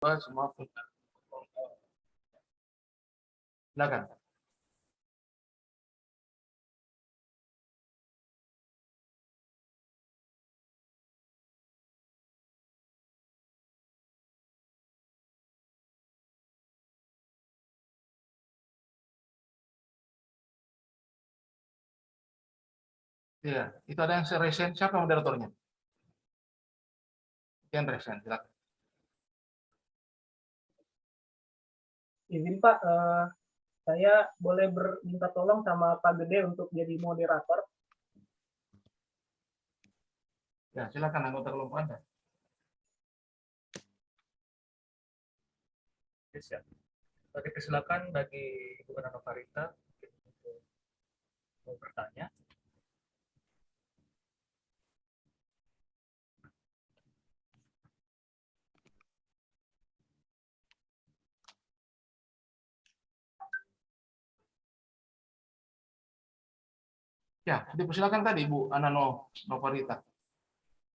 semua punya. Silakan. Iya, itu ada yang resen. Siapa moderatornya? Yang resen, silakan. Izin Pak, saya boleh minta tolong sama Pak Gede untuk jadi moderator. Ya, silakan anggota kelompok Anda. Siap. Tadi persilakan bagi Ibu Nanofarita untuk mau bertanya. Ya, dipersilakan tadi Bu Anano Novarita.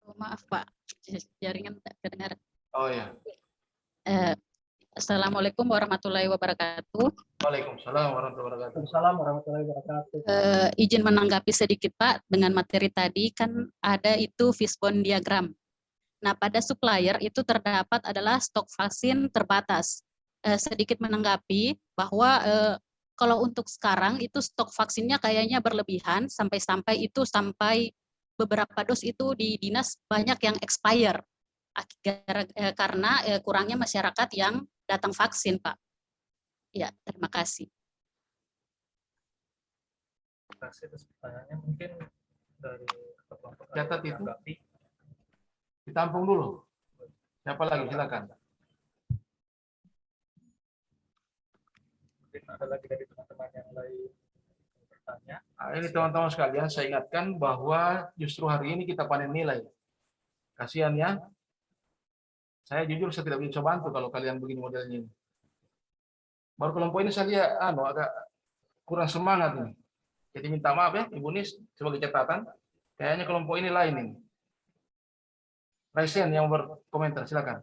Oh, maaf Pak, jaringan tak kedengaran. Oh ya. Assalamualaikum warahmatullahi wabarakatuh. Waalaikumsalam warahmatullahi wabarakatuh. Waalaikumsalam warahmatullahi wabarakatuh. Izin menanggapi sedikit Pak dengan materi tadi, kan ada itu fishbone diagram. Nah, pada supplier itu terdapat adalah stok vaksin terbatas. Sedikit menanggapi bahwa kalau untuk sekarang itu stok vaksinnya kayaknya berlebihan, sampai beberapa dos itu di dinas banyak yang expire karena kurangnya masyarakat yang datang vaksin, Pak. Ya, terima kasih. Terima kasih atas pertanyaannya. Mungkin dari kelompok Catat itu. Ditampung dulu. Siapa lagi? Silakan. Mungkin ada lagi dari teman-teman yang lain bertanya. Nah, ini teman-teman sekalian, saya ingatkan bahwa justru hari ini kita panen nilai. Kasihan ya. Saya jujur saya tidak bisa bantu kalau kalian begini modelnya ini. Baru kelompok ini saya lihat agak kurang semangat ini. Jadi minta maaf ya Ibu Nis sebagai catatan. Kayaknya kelompok ini lain ini. Raisen yang berkomentar, silakan.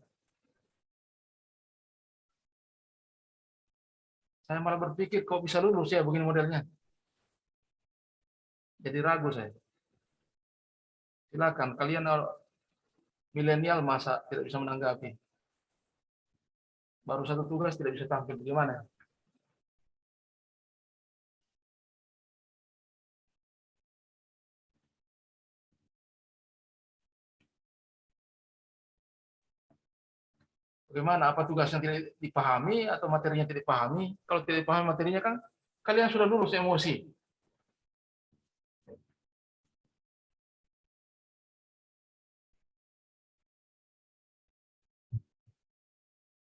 Saya malah berpikir kok bisa lulus ya begini modelnya. Jadi ragu saya. Silakan, kalian milenial masa tidak bisa menanggapi. Baru satu tugas tidak bisa tampil, bagaimana? Bagaimana? Apa tugasnya tidak dipahami atau materinya tidak dipahami? Kalau tidak dipahami materinya kan kalian sudah lulus emosi.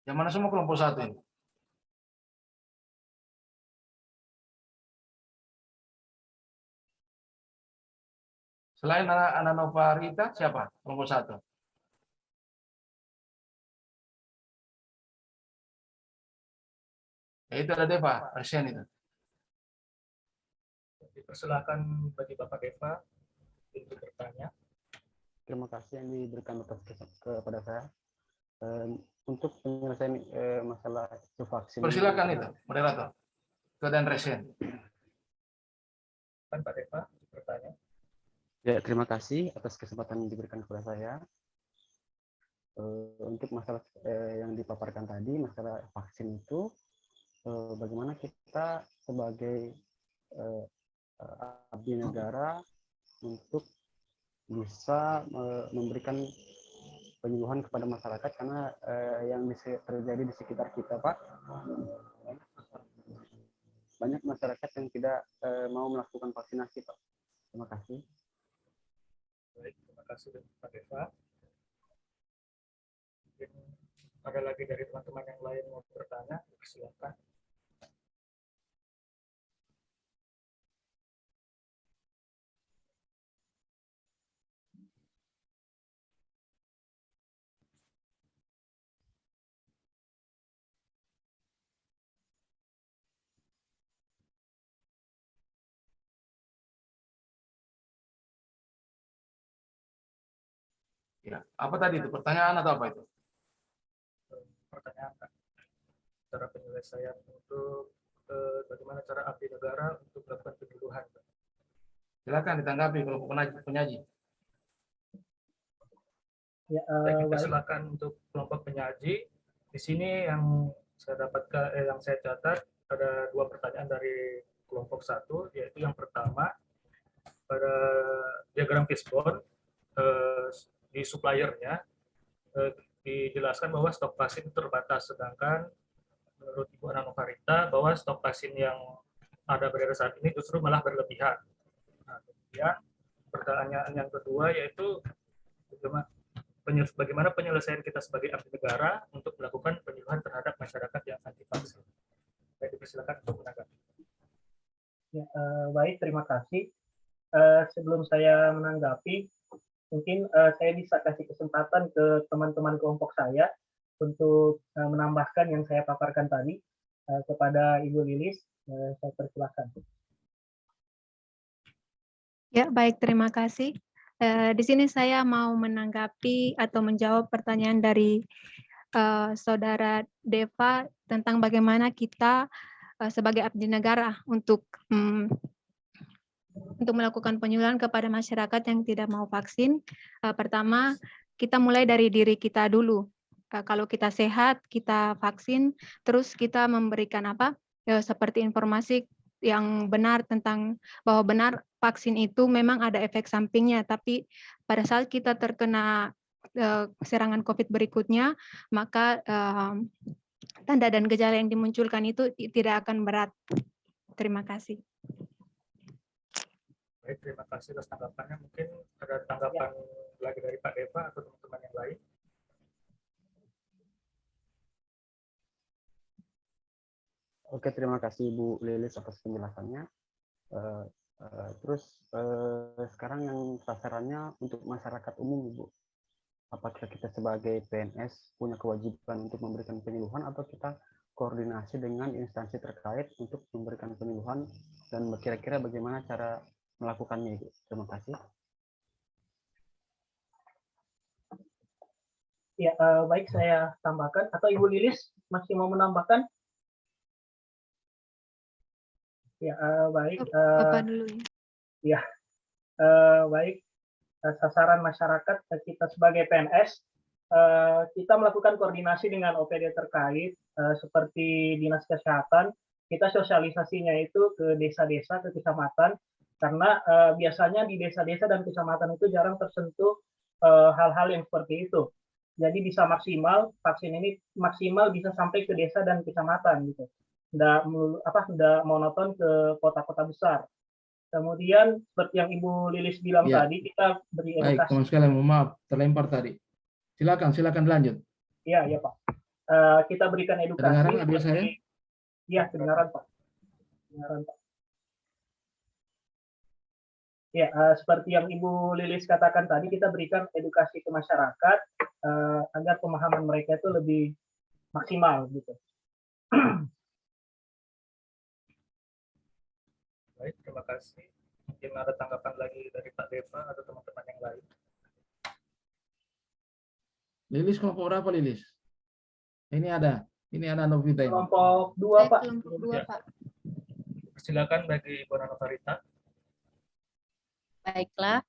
Yang mana semua kelompok satu ini? Selain anak Nova Rita, siapa? Kelompok satu. Ya, itu ada Deva, Arsian itu. Dipersilakan bagi Bapak Deva untuk bertanya. Terima kasih yang diberikan kepada saya. Untuk penyelesaian masalah itu vaksin. Persilakan itu, moderator. Keadaan Resen. Pak Deva bertanya. Ya, terima kasih atas kesempatan yang diberikan kepada saya. Untuk masalah yang dipaparkan tadi, masalah vaksin itu, bagaimana kita sebagai abdi negara untuk bisa memberikan penyuluhan kepada masyarakat, karena yang terjadi di sekitar kita, Pak, banyak masyarakat yang tidak mau melakukan vaksinasi, Pak. Terima kasih. Baik, terima kasih Pak Deva. Mungkin ada lagi dari teman-teman yang lain mau bertanya, silakan. Ya, apa tadi itu? Pertanyaan atau apa itu? pertanyaan Pak. Cara penyelesaian untuk bagaimana cara abdi negara untuk melakukan penyuluhan Pak. Silakan ditanggapi kelompok penyaji. Ya, Baik, kita baik. silakan untuk kelompok penyaji. Di sini yang saya dapatkan, yang saya catat ada 2 pertanyaan dari kelompok 1, yaitu yang pertama pada diagram fishbone di suppliernya dijelaskan bahwa stok vaksin terbatas, sedangkan menurut Ibu Ana Novarita bahwa stok vaksin yang ada beredar saat ini justru malah berlebihan. Nah, kemudian pertanyaan yang kedua yaitu bagaimana penyelesaian kita sebagai abdi negara untuk melakukan penyuluhan terhadap masyarakat yang anti vaksin. Baik, dipersilakan untuk menanggapi. Ya, baik, terima kasih. Sebelum saya menanggapi, mungkin saya bisa kasih kesempatan ke teman-teman kelompok saya untuk menambahkan yang saya paparkan tadi kepada Ibu Lilis. Saya persilakan. Ya, baik, terima kasih. Di sini saya mau menanggapi atau menjawab pertanyaan dari Saudara Deva tentang bagaimana kita sebagai abdi negara untuk melakukan penyuluhan kepada masyarakat yang tidak mau vaksin. Pertama, kita mulai dari diri kita dulu. Kalau kita sehat, kita vaksin, terus kita memberikan seperti informasi yang benar tentang bahwa benar vaksin itu memang ada efek sampingnya, tapi pada saat kita terkena serangan COVID berikutnya, maka tanda dan gejala yang dimunculkan itu tidak akan berat. Terima kasih. Baik, terima kasih atas tanggapannya. Mungkin ada tanggapan lagi dari Pak Deva atau teman-teman yang lain. Oke, terima kasih Bu Lilis atas penjelasannya. Terus sekarang yang sasarannya untuk masyarakat umum, Bu. Apakah kita sebagai PNS punya kewajiban untuk memberikan penyuluhan atau kita koordinasi dengan instansi terkait untuk memberikan penyuluhan dan kira-kira bagaimana cara melakukannya, Ibu? Terima kasih. Ya, baik, saya tambahkan. Atau Ibu Lilis masih mau menambahkan? Ya, baik. Apa dulu ya? Ya, baik. Sasaran masyarakat kita sebagai PNS, kita melakukan koordinasi dengan OPD terkait seperti Dinas Kesehatan. Kita sosialisasinya itu ke desa-desa, ke kecamatan, karena biasanya di desa-desa dan kecamatan itu jarang tersentuh hal-hal yang seperti itu. Jadi bisa maksimal, vaksin ini maksimal bisa sampai ke desa dan kecamatan gitu. Nggak monoton ke kota-kota besar. Kemudian seperti yang Ibu Lilis bilang tadi, kita beri edukasi. Baik, teman sekalian, mohon maaf terlempar tadi. Silakan lanjut. Iya Pak. Kita berikan edukasi. Kedengaran audio saya? Iya, kedengaran Pak. Ya, seperti yang Ibu Lilis katakan tadi, kita berikan edukasi ke masyarakat agar pemahaman mereka itu lebih maksimal gitu. Baik, terima kasih. Mungkin ada tanggapan lagi dari Pak Deva atau teman-teman yang lain. Lilis kelompok berapa, Lilis? Ini ada Novita ini. Kelompok 2, Pak. Kelompok 2, Pak. Silakan bagi Ibu Ana Novarita. Baiklah,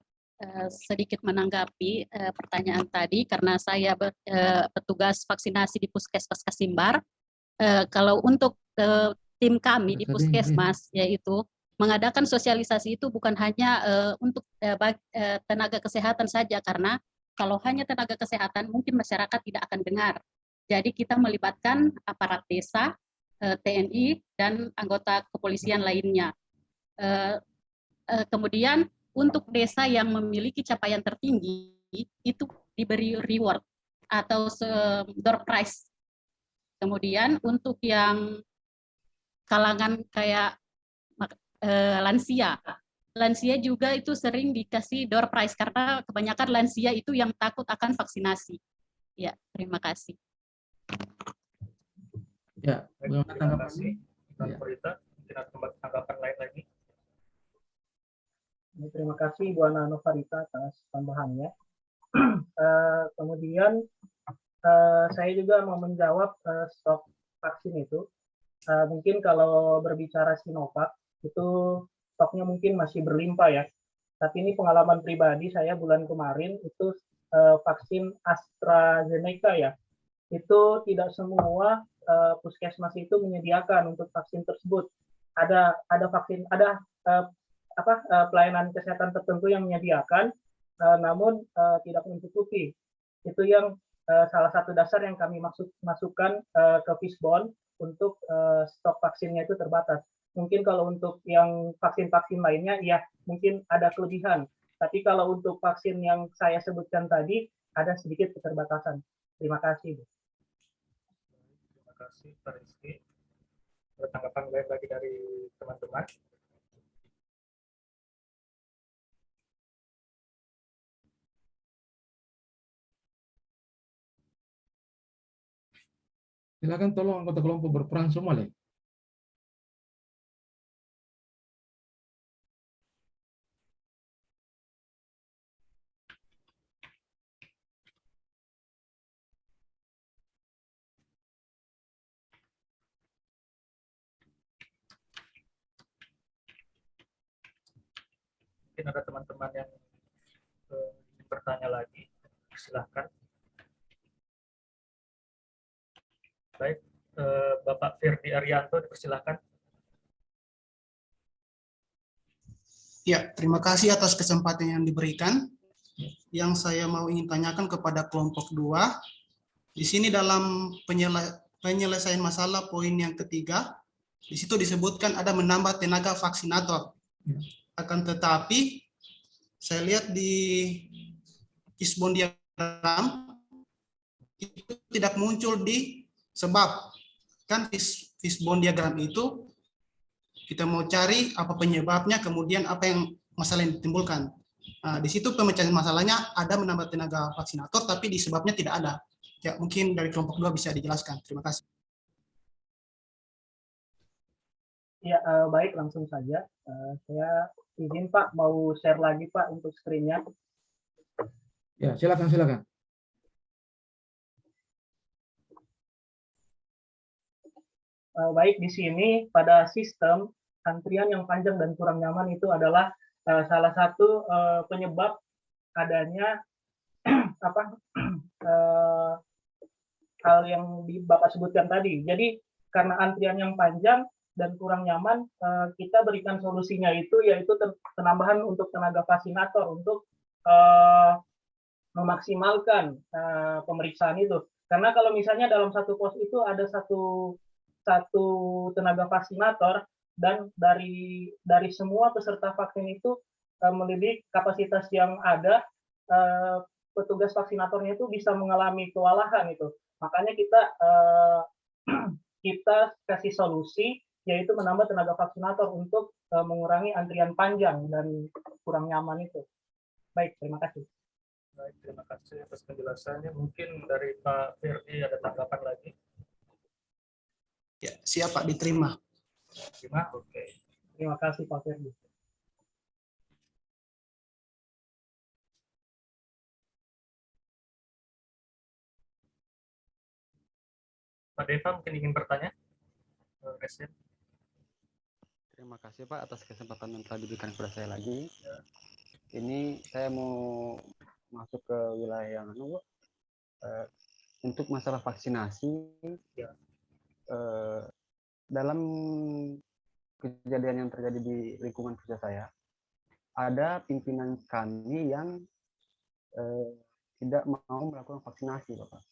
sedikit menanggapi pertanyaan tadi karena saya petugas vaksinasi di Puskesmas Kasimbar. Kalau untuk tim kami di Puskesmas yaitu mengadakan sosialisasi itu bukan hanya untuk tenaga kesehatan saja, karena kalau hanya tenaga kesehatan mungkin masyarakat tidak akan dengar. Jadi kita melibatkan aparat desa, TNI, dan anggota kepolisian lainnya. Kemudian untuk desa yang memiliki capaian tertinggi itu diberi reward atau door prize. Kemudian untuk yang kalangan kayak lansia juga itu sering dikasih door prize karena kebanyakan lansia itu yang takut akan vaksinasi. Ya, terima kasih. Ya, Baik, terima tanggapan? kasih. Ibu Novarita, mungkin ada tanggapan lain lagi. Terima kasih Bu Ana Novarita atas tambahannya. Kemudian saya juga mau menjawab stok vaksin itu. Mungkin kalau berbicara Sinovac itu stoknya mungkin masih berlimpah ya. Tapi ini pengalaman pribadi saya bulan kemarin itu vaksin AstraZeneca ya. Itu tidak semua puskesmas itu menyediakan untuk vaksin tersebut. Ada vaksin, ada pelayanan kesehatan tertentu yang menyediakan, namun tidak mencukupi. Itu yang salah satu dasar yang kami masukkan ke Fishbone untuk stok vaksinnya itu terbatas. Mungkin kalau untuk yang vaksin-vaksin lainnya, ya mungkin ada kelebihan. Tapi kalau untuk vaksin yang saya sebutkan tadi, ada sedikit keterbatasan. Terima kasih. Terima kasih, Pak Rizky. Ada tanggapan lain lagi dari teman-teman? Silakan tolong anggota kelompok berperan semua, Le. Mungkin ada teman-teman yang bertanya lagi. Silahkan. Baik, Bapak Firdi Arianto, dipersilahkan. Ya, terima kasih atas kesempatan yang diberikan. Yang saya mau ingin tanyakan kepada kelompok 2, di sini dalam penyelesaian masalah poin yang ketiga, di situ disebutkan ada menambah tenaga vaksinator. Akan tetapi, saya lihat di Fishbone diagram, itu tidak muncul di sebab. Kan Fishbone diagram itu, kita mau cari apa penyebabnya, kemudian apa yang masalah yang ditimbulkan. Nah, di situ pemecahan masalahnya ada menambah tenaga vaksinator, tapi di sebabnya tidak ada. Ya, mungkin dari kelompok 2 bisa dijelaskan. Terima kasih. Ya, baik, langsung saja. Saya izin Pak, mau share lagi Pak untuk screen-nya. Ya, silakan. Baik, di sini pada sistem antrian yang panjang dan kurang nyaman itu adalah salah satu penyebab adanya hal yang Bapak sebutkan tadi. Jadi karena antrian yang panjang dan kurang nyaman, kita berikan solusinya itu yaitu penambahan untuk tenaga vaksinator untuk memaksimalkan pemeriksaan itu. Karena kalau misalnya dalam satu pos itu ada satu tenaga vaksinator dan dari semua peserta vaksin itu melebihi kapasitas yang ada, petugas vaksinatornya itu bisa mengalami kewalahan itu. Makanya kita kasih solusi yaitu menambah tenaga vaksinator untuk mengurangi antrian panjang dan kurang nyaman itu. Baik, terima kasih. Baik, terima kasih atas penjelasannya. Mungkin dari Pak Firdi ada tanggapan lagi? Ya, siap Pak, diterima. Terima, oke. Terima kasih Pak Ferdi. Pak Deva mungkin ingin bertanya? Terima kasih Pak atas kesempatan yang telah diberikan kepada saya lagi. Ini saya mau masuk ke wilayah yang untuk masalah vaksinasi. Ya. Dalam kejadian yang terjadi di lingkungan kerja saya, ada pimpinan kami yang tidak mau melakukan vaksinasi, Bapak.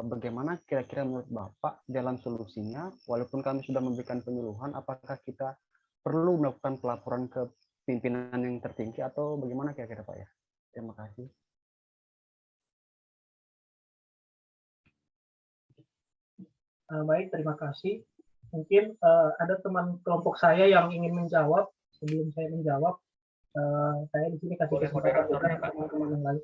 Bagaimana kira-kira menurut Bapak jalan solusinya, walaupun kami sudah memberikan penyuluhan, apakah kita perlu melakukan pelaporan ke pimpinan yang tertinggi atau bagaimana kira-kira Pak ya? Terima kasih. Baik, terima kasih. Mungkin ada teman kelompok saya yang ingin menjawab. Sebelum saya menjawab, saya di sini kasih kesempatan kepada teman-teman yang lain.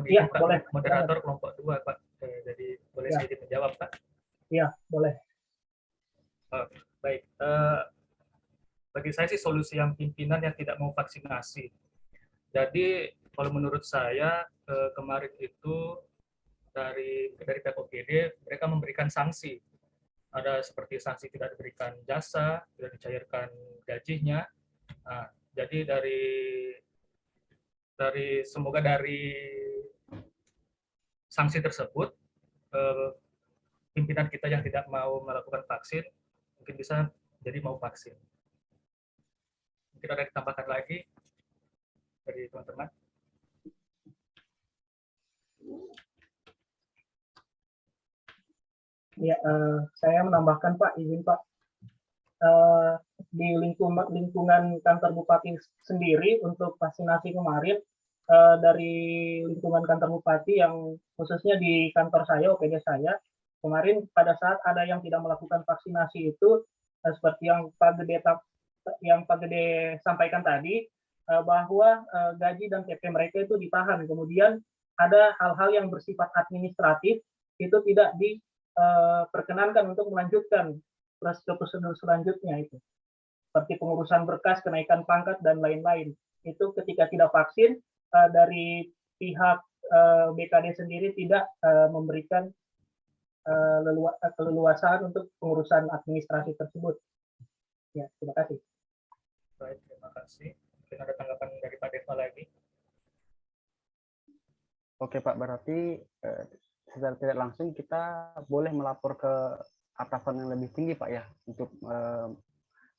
Iya, boleh. Moderator kelompok 2, Pak. Jadi boleh saya menjawab, Pak? Iya, boleh. Baik. Bagi saya sih solusi yang pimpinan yang tidak mau vaksinasi. Jadi kalau menurut saya kemarin itu dari pihak OPD mereka memberikan sanksi. Ada seperti sanksi tidak diberikan jasa, tidak dicairkan gajinya. Nah, jadi semoga dari sanksi tersebut pimpinan kita yang tidak mau melakukan vaksin mungkin bisa jadi mau vaksin. Mungkin ada ditambahkan lagi dari teman-teman. Ya, saya menambahkan Pak, izin Pak. Di lingkungan kantor Bupati sendiri untuk vaksinasi kemarin, dari lingkungan kantor Bupati yang khususnya di kantor saya, OPD saya, kemarin pada saat ada yang tidak melakukan vaksinasi itu, seperti yang Pak Gede sampaikan tadi, bahwa gaji dan TP mereka itu ditahan. Kemudian ada hal-hal yang bersifat administratif itu tidak diperkenankan untuk melanjutkan prosedur selanjutnya itu. Seperti pengurusan berkas, kenaikan pangkat, dan lain-lain. Itu ketika tidak vaksin, dari pihak BKD sendiri tidak memberikan keleluasaan untuk pengurusan administrasi tersebut. Ya, terima kasih. Baik, terima kasih. Mungkin ada tanggapan dari Pak Deva lagi. Oke Pak, berarti secara tidak langsung kita boleh melapor ke atasan yang lebih tinggi Pak ya, untuk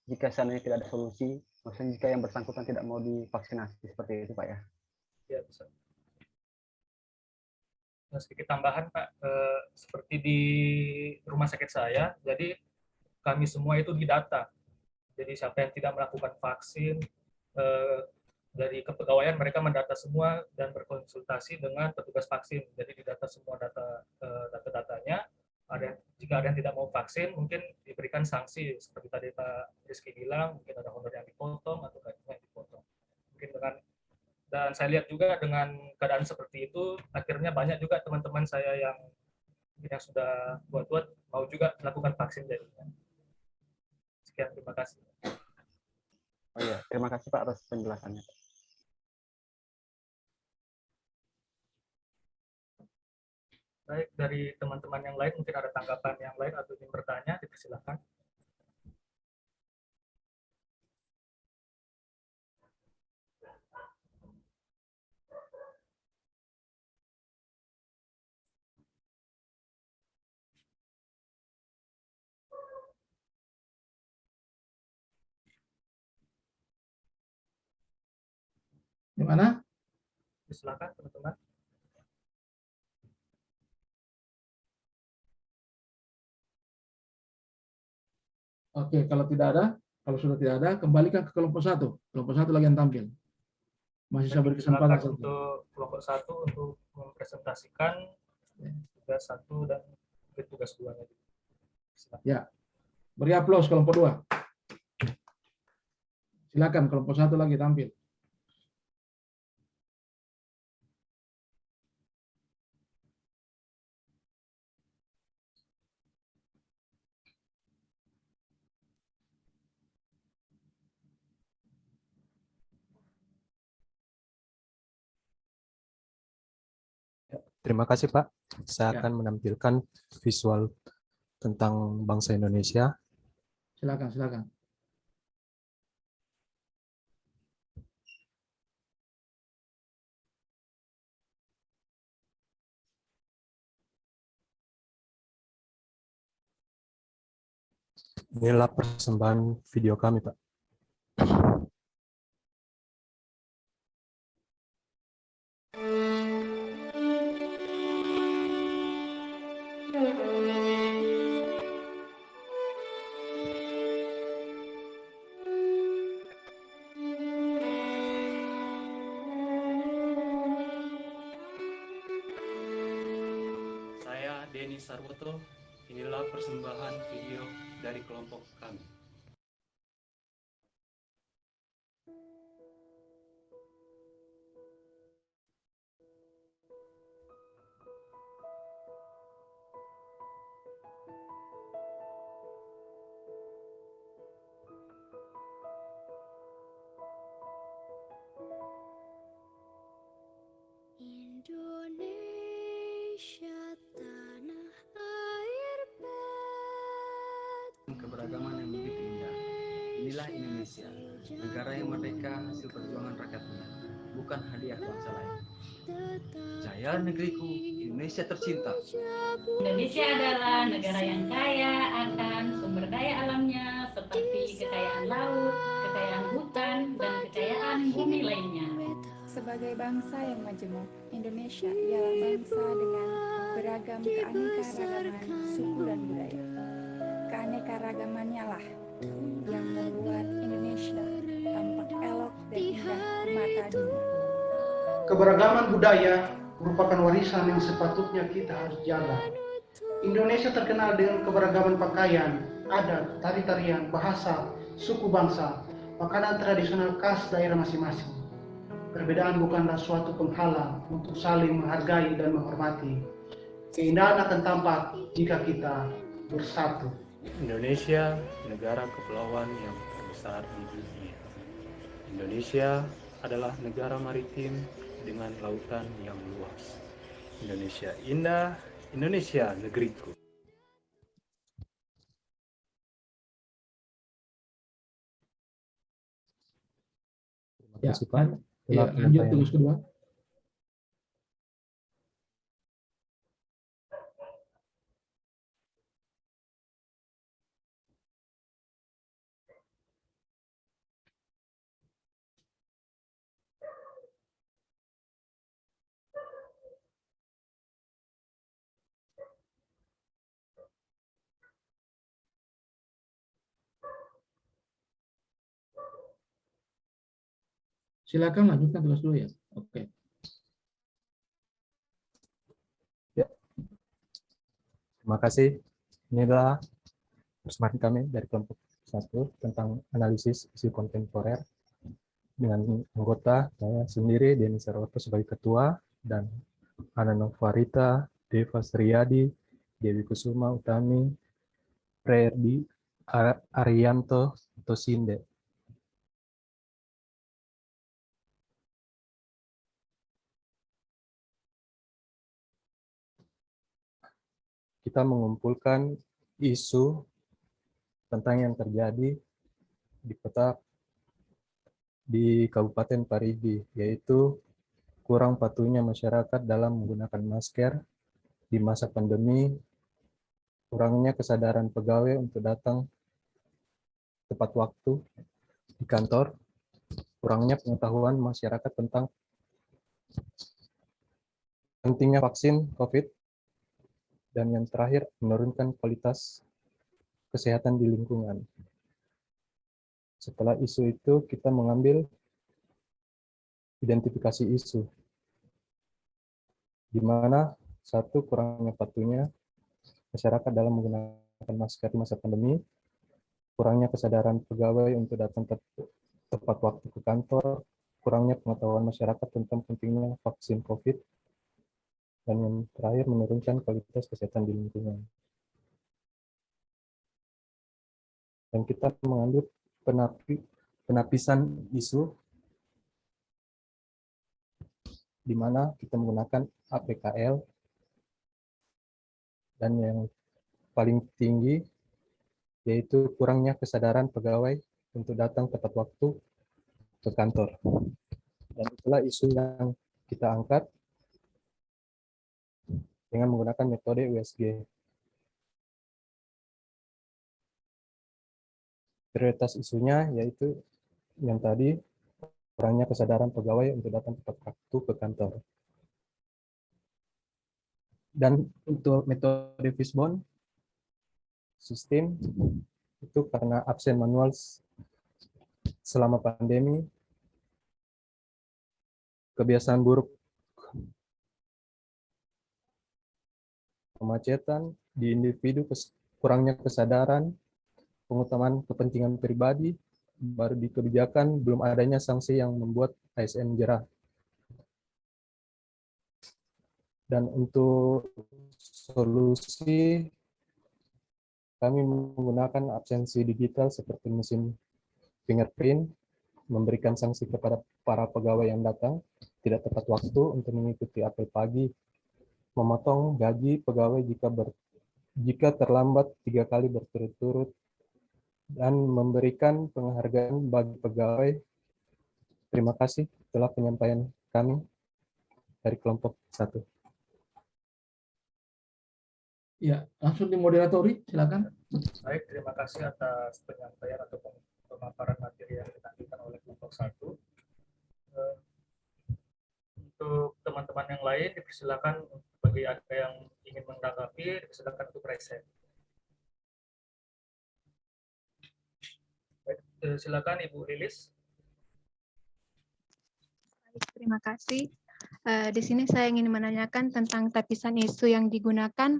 jika seandainya tidak ada solusi, maksudnya jika yang bersangkutan tidak mau divaksinasi seperti itu Pak ya. Ya, bisa. Nah, sedikit tambahan Pak, seperti di rumah sakit saya, jadi kami semua itu didata. Jadi siapa yang tidak melakukan vaksin, dari kepegawaian mereka mendata semua dan berkonsultasi dengan petugas vaksin. Jadi didata semua data-datanya. Jika ada yang tidak mau vaksin, mungkin diberikan sanksi seperti tadi Pak Rizky bilang, mungkin ada honor yang dipotong atau gajinya yang dipotong. Mungkin dan saya lihat juga dengan keadaan seperti itu, akhirnya banyak juga teman-teman saya yang sudah buat mau juga melakukan vaksin jadinya. Sekian, terima kasih. Oh iya, terima kasih Pak atas penjelasannya. Baik, dari teman-teman yang lain mungkin ada tanggapan yang lain atau ingin bertanya, dipersilakan. Gimana? Silakan teman-teman. Oke, kalau sudah tidak ada, kembalikan ke kelompok satu. Kelompok satu lagi yang tampil. Masih saya beri kesempatan Silakan untuk kelompok satu untuk mempresentasikan tugas satu dan tugas 2-nya. Ya, beri aplaus kelompok 2. Silakan kelompok satu lagi tampil. Terima kasih Pak. Saya Ya. akan menampilkan visual tentang bangsa Indonesia. Silakan. Inilah persembahan video kami, Pak. Saya Denny Sarwoto, inilah persembahan video dari kelompok kami. Indonesia Inilah Indonesia, negara yang merdeka hasil perjuangan rakyatnya, bukan hadiah bangsa lain. Jaya negeriku, Indonesia tercinta. Indonesia adalah negara yang kaya akan sumber daya alamnya seperti kekayaan laut, kekayaan hutan, dan kekayaan bumi lainnya. Sebagai bangsa yang majemuk, Indonesia ialah bangsa dengan beragam keanekaragaman suku dan budaya. Keanekaragamannya lah yang membuat Indonesia tampak elok dan indah di mata dunia. Keberagaman budaya merupakan warisan yang sepatutnya kita harus jaga. Indonesia terkenal dengan keberagaman pakaian, adat, tari-tarian, bahasa, suku bangsa, makanan tradisional khas daerah masing-masing. Perbedaan bukanlah suatu penghalang untuk saling menghargai dan menghormati. Keindahan akan tampak jika kita bersatu. Indonesia, negara kepulauan yang terbesar di dunia. Indonesia adalah negara maritim dengan lautan yang luas. Indonesia indah, Indonesia negeriku. Terima kasih, Pak. Ya, lanjut tugas kedua. Silakan lanjutkan tugas dulu ya. Oke. Ya. Terima kasih. Ini adalah persembahan kami dari kelompok 1 tentang analisis isu kontemporer dengan anggota saya sendiri, Denny Sarwoto sebagai ketua, dan Ana Novarita, Deva Sriyadi, Dewi Kusuma Utami, Prerdi Arianto Tosinde. Kita mengumpulkan isu tentang yang terjadi di Kabupaten Parigi, yaitu kurang patuhnya masyarakat dalam menggunakan masker di masa pandemi, kurangnya kesadaran pegawai untuk datang tepat waktu di kantor, kurangnya pengetahuan masyarakat tentang pentingnya vaksin COVID, dan yang terakhir, menurunkan kualitas kesehatan di lingkungan. Setelah isu itu, kita mengambil identifikasi isu, di mana satu, kurangnya patuhnya masyarakat dalam menggunakan masker di masa pandemi, kurangnya kesadaran pegawai untuk datang tepat waktu ke kantor, kurangnya pengetahuan masyarakat tentang pentingnya vaksin COVID, dan yang terakhir menurunkan kualitas kesehatan di lingkungan. Dan kita mengambil penapisan isu di mana kita menggunakan APKL, dan yang paling tinggi yaitu kurangnya kesadaran pegawai untuk datang tepat waktu ke kantor. Dan itulah isu yang kita angkat dengan menggunakan metode USG. Prioritas isunya yaitu yang tadi, kurangnya kesadaran pegawai untuk datang tepat waktu ke kantor. Dan untuk metode Fishbone sistem itu karena absen manual selama pandemi, kebiasaan buruk kemacetan di individu, kurangnya kesadaran, pengutamaan kepentingan pribadi, baru di kebijakan belum adanya sanksi yang membuat ASN jerah. Dan untuk solusi, kami menggunakan absensi digital seperti mesin fingerprint, memberikan sanksi kepada para pegawai yang datang tidak tepat waktu untuk mengikuti apel pagi, memotong gaji pegawai jika terlambat 3 kali berturut-turut, dan memberikan penghargaan bagi pegawai. Terima kasih telah penyampaian kami dari kelompok 1. Ya, langsung dimoderatori, silakan. Baik, terima kasih atas penyampaian atau pemaparan materi yang ditampilkan oleh kelompok 1. Untuk teman-teman yang lain, dipersilakan bagi ada yang ingin menanggapi, dipersilakan untuk present. Baik, silakan Ibu Lilis. Baik, terima kasih. Di sini saya ingin menanyakan tentang tapisan isu yang digunakan,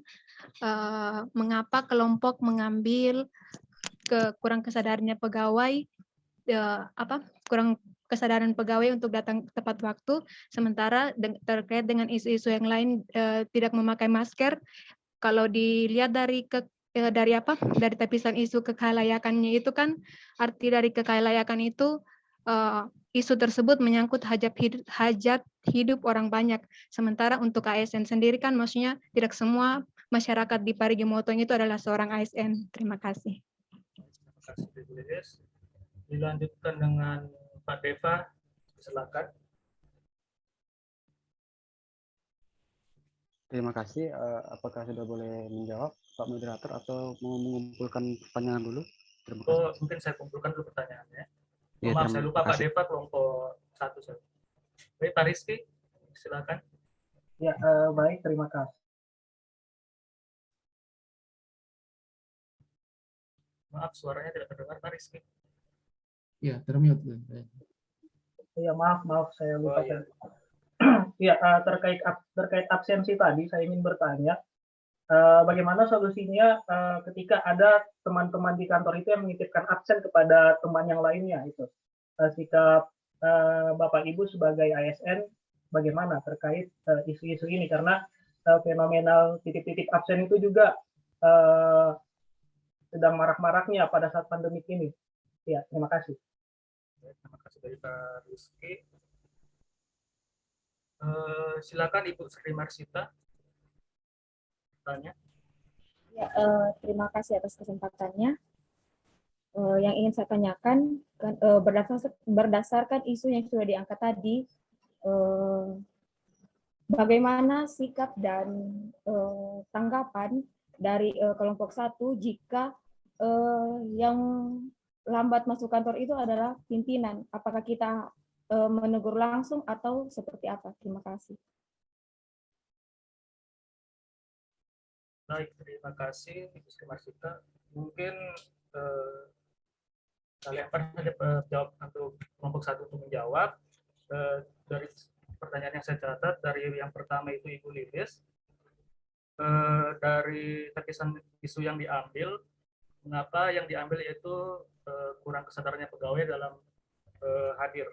mengapa kelompok mengambil kurang kesadarannya pegawai, kurang kesadaran pegawai untuk datang tepat waktu, sementara terkait dengan isu-isu yang lain tidak memakai masker. Kalau dilihat dari dari tapisan isu kekalayakannya itu kan, arti dari kekalayakan itu isu tersebut menyangkut hajat hidup orang banyak. Sementara untuk ASN sendiri kan maksudnya tidak semua masyarakat di Parigi Motong itu adalah seorang ASN. Terima kasih. Terima kasih Ibu Lilis. Dilanjutkan dengan Pak Deva, silakan. Terima kasih. Apakah sudah boleh menjawab Pak Moderator atau mau mengumpulkan pertanyaan dulu? Terima kasih. Oh, mungkin saya kumpulkan dulu pertanyaannya. Ya, Maaf, saya lupa Pak kasih. Deva kelompok 1. Baik, Pak Rizky, silakan. Ya, baik, terima kasih. Maaf, suaranya tidak terdengar, Pak Rizky. Ya, termute. Ya, maaf, saya lupa. Oh, iya. Ya, terkait absensi tadi, saya ingin bertanya, bagaimana solusinya ketika ada teman-teman di kantor itu yang menitipkan absen kepada teman yang lainnya itu. Sikap Bapak Ibu sebagai ASN bagaimana terkait isu-isu ini, karena fenomenal titip-titip absen itu juga sedang marak-maraknya pada saat pandemik ini. Ya, terima kasih. Terima kasih dari Pak Rizky. Silakan Ibu Sri Marsita. Tanya. Ya, terima kasih atas kesempatannya. Yang ingin saya tanyakan, berdasarkan isu yang sudah diangkat tadi, bagaimana sikap dan tanggapan dari kelompok 1 jika yang lambat masuk kantor itu adalah pimpinan? Apakah kita menegur langsung atau seperti apa? Terima kasih. Baik, terima kasih Ibu Sri Marsita. Mungkin kalian pernah jawab untuk kelompok 1 untuk menjawab. Dari pertanyaan yang saya catat, dari yang pertama itu Ibu Lilis, dari tapisan isu yang diambil, mengapa yang diambil yaitu kurang kesadarannya pegawai dalam hadir.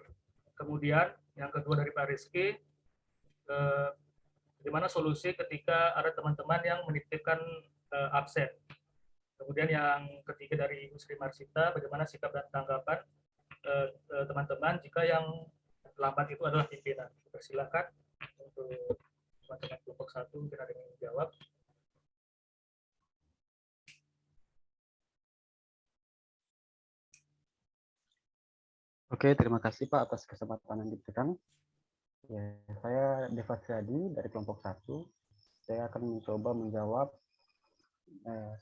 Kemudian yang kedua dari Pak Rizky, bagaimana solusi ketika ada teman-teman yang menitipkan absen. Kemudian yang ketiga dari Ibu Sri Marsita, bagaimana sikap dan tanggapan teman-teman jika yang lambat itu adalah pimpinan. Persilakan untuk teman-teman kelompok 1 mungkin ada yang menjawab. Oke, terima kasih Pak atas kesempatan yang diberikan. Ya, saya Deva Triadi dari kelompok 1. Saya akan mencoba menjawab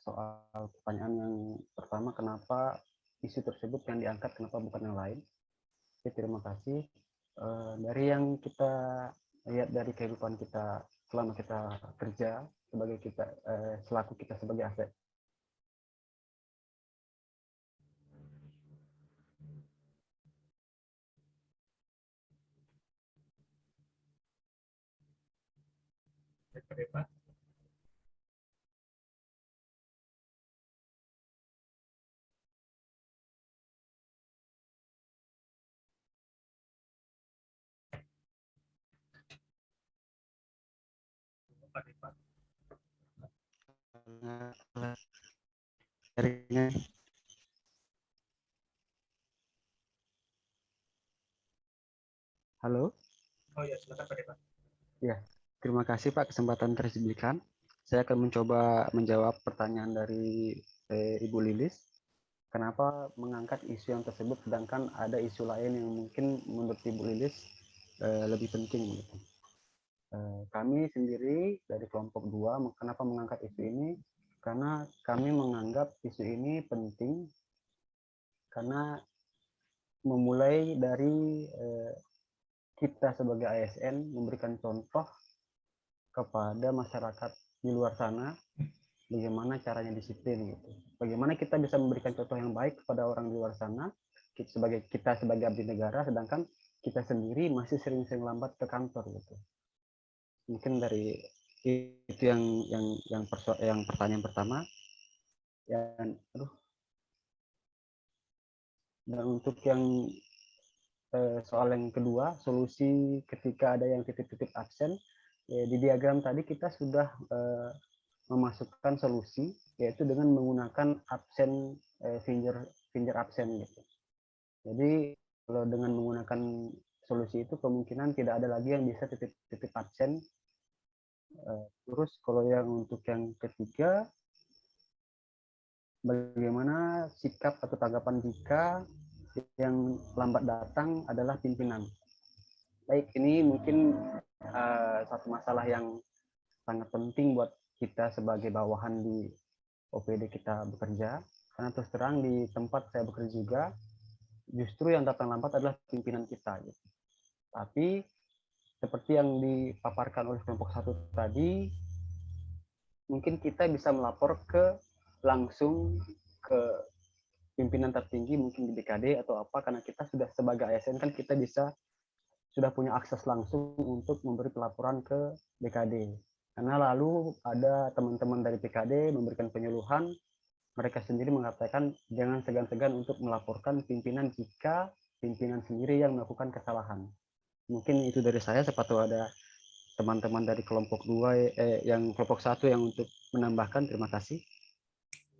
soal pertanyaan yang pertama, kenapa isu tersebut yang diangkat, kenapa bukan yang lain. Oke, terima kasih. Dari yang kita lihat dari kehidupan kita selama kita kerja sebagai selaku kita sebagai aset. Pak. Halo. Oh ya, silakan Pak Depan. Ya, terima kasih Pak kesempatan tersebutkan. Saya akan mencoba menjawab pertanyaan dari Ibu Lilis. kenapa mengangkat isu yang tersebut sedangkan ada isu lain yang mungkin menurut Ibu Lilis lebih penting gitu. Kami sendiri dari kelompok 2 kenapa mengangkat isu ini? Karena kami menganggap isu ini penting karena memulai dari kita sebagai ASN memberikan contoh kepada masyarakat di luar sana bagaimana caranya disiplin gitu. Bagaimana kita bisa memberikan contoh yang baik kepada orang di luar sana kita sebagai abdi negara sedangkan kita sendiri masih sering-sering lambat ke kantor gitu. Mungkin dari itu yang pertanyaan pertama. Dan untuk yang soal yang kedua, solusi ketika ada yang titip-titip absen, di diagram tadi kita sudah memasukkan solusi yaitu dengan menggunakan absen finger absen gitu. Jadi kalau dengan menggunakan solusi itu kemungkinan tidak ada lagi yang bisa titip absen. Terus kalau yang untuk yang ketiga, bagaimana sikap atau tanggapan jika yang lambat datang adalah pimpinan. Baik, ini mungkin satu masalah yang sangat penting buat kita sebagai bawahan di OPD kita bekerja. Karena terus terang di tempat saya bekerja juga, justru yang datang lambat adalah pimpinan kita. Gitu. Tapi seperti yang dipaparkan oleh kelompok 1 tadi, mungkin kita bisa melapor langsung ke pimpinan tertinggi mungkin di BKD atau apa, karena kita sudah sebagai ASN kan kita sudah punya akses langsung untuk memberi pelaporan ke BKD. Karena lalu ada teman-teman dari BKD memberikan penyuluhan, mereka sendiri mengatakan jangan segan-segan untuk melaporkan pimpinan jika pimpinan sendiri yang melakukan kesalahan. Mungkin itu dari saya, siapa tahu ada teman-teman dari kelompok 2 yang kelompok 1 yang untuk menambahkan. Terima kasih.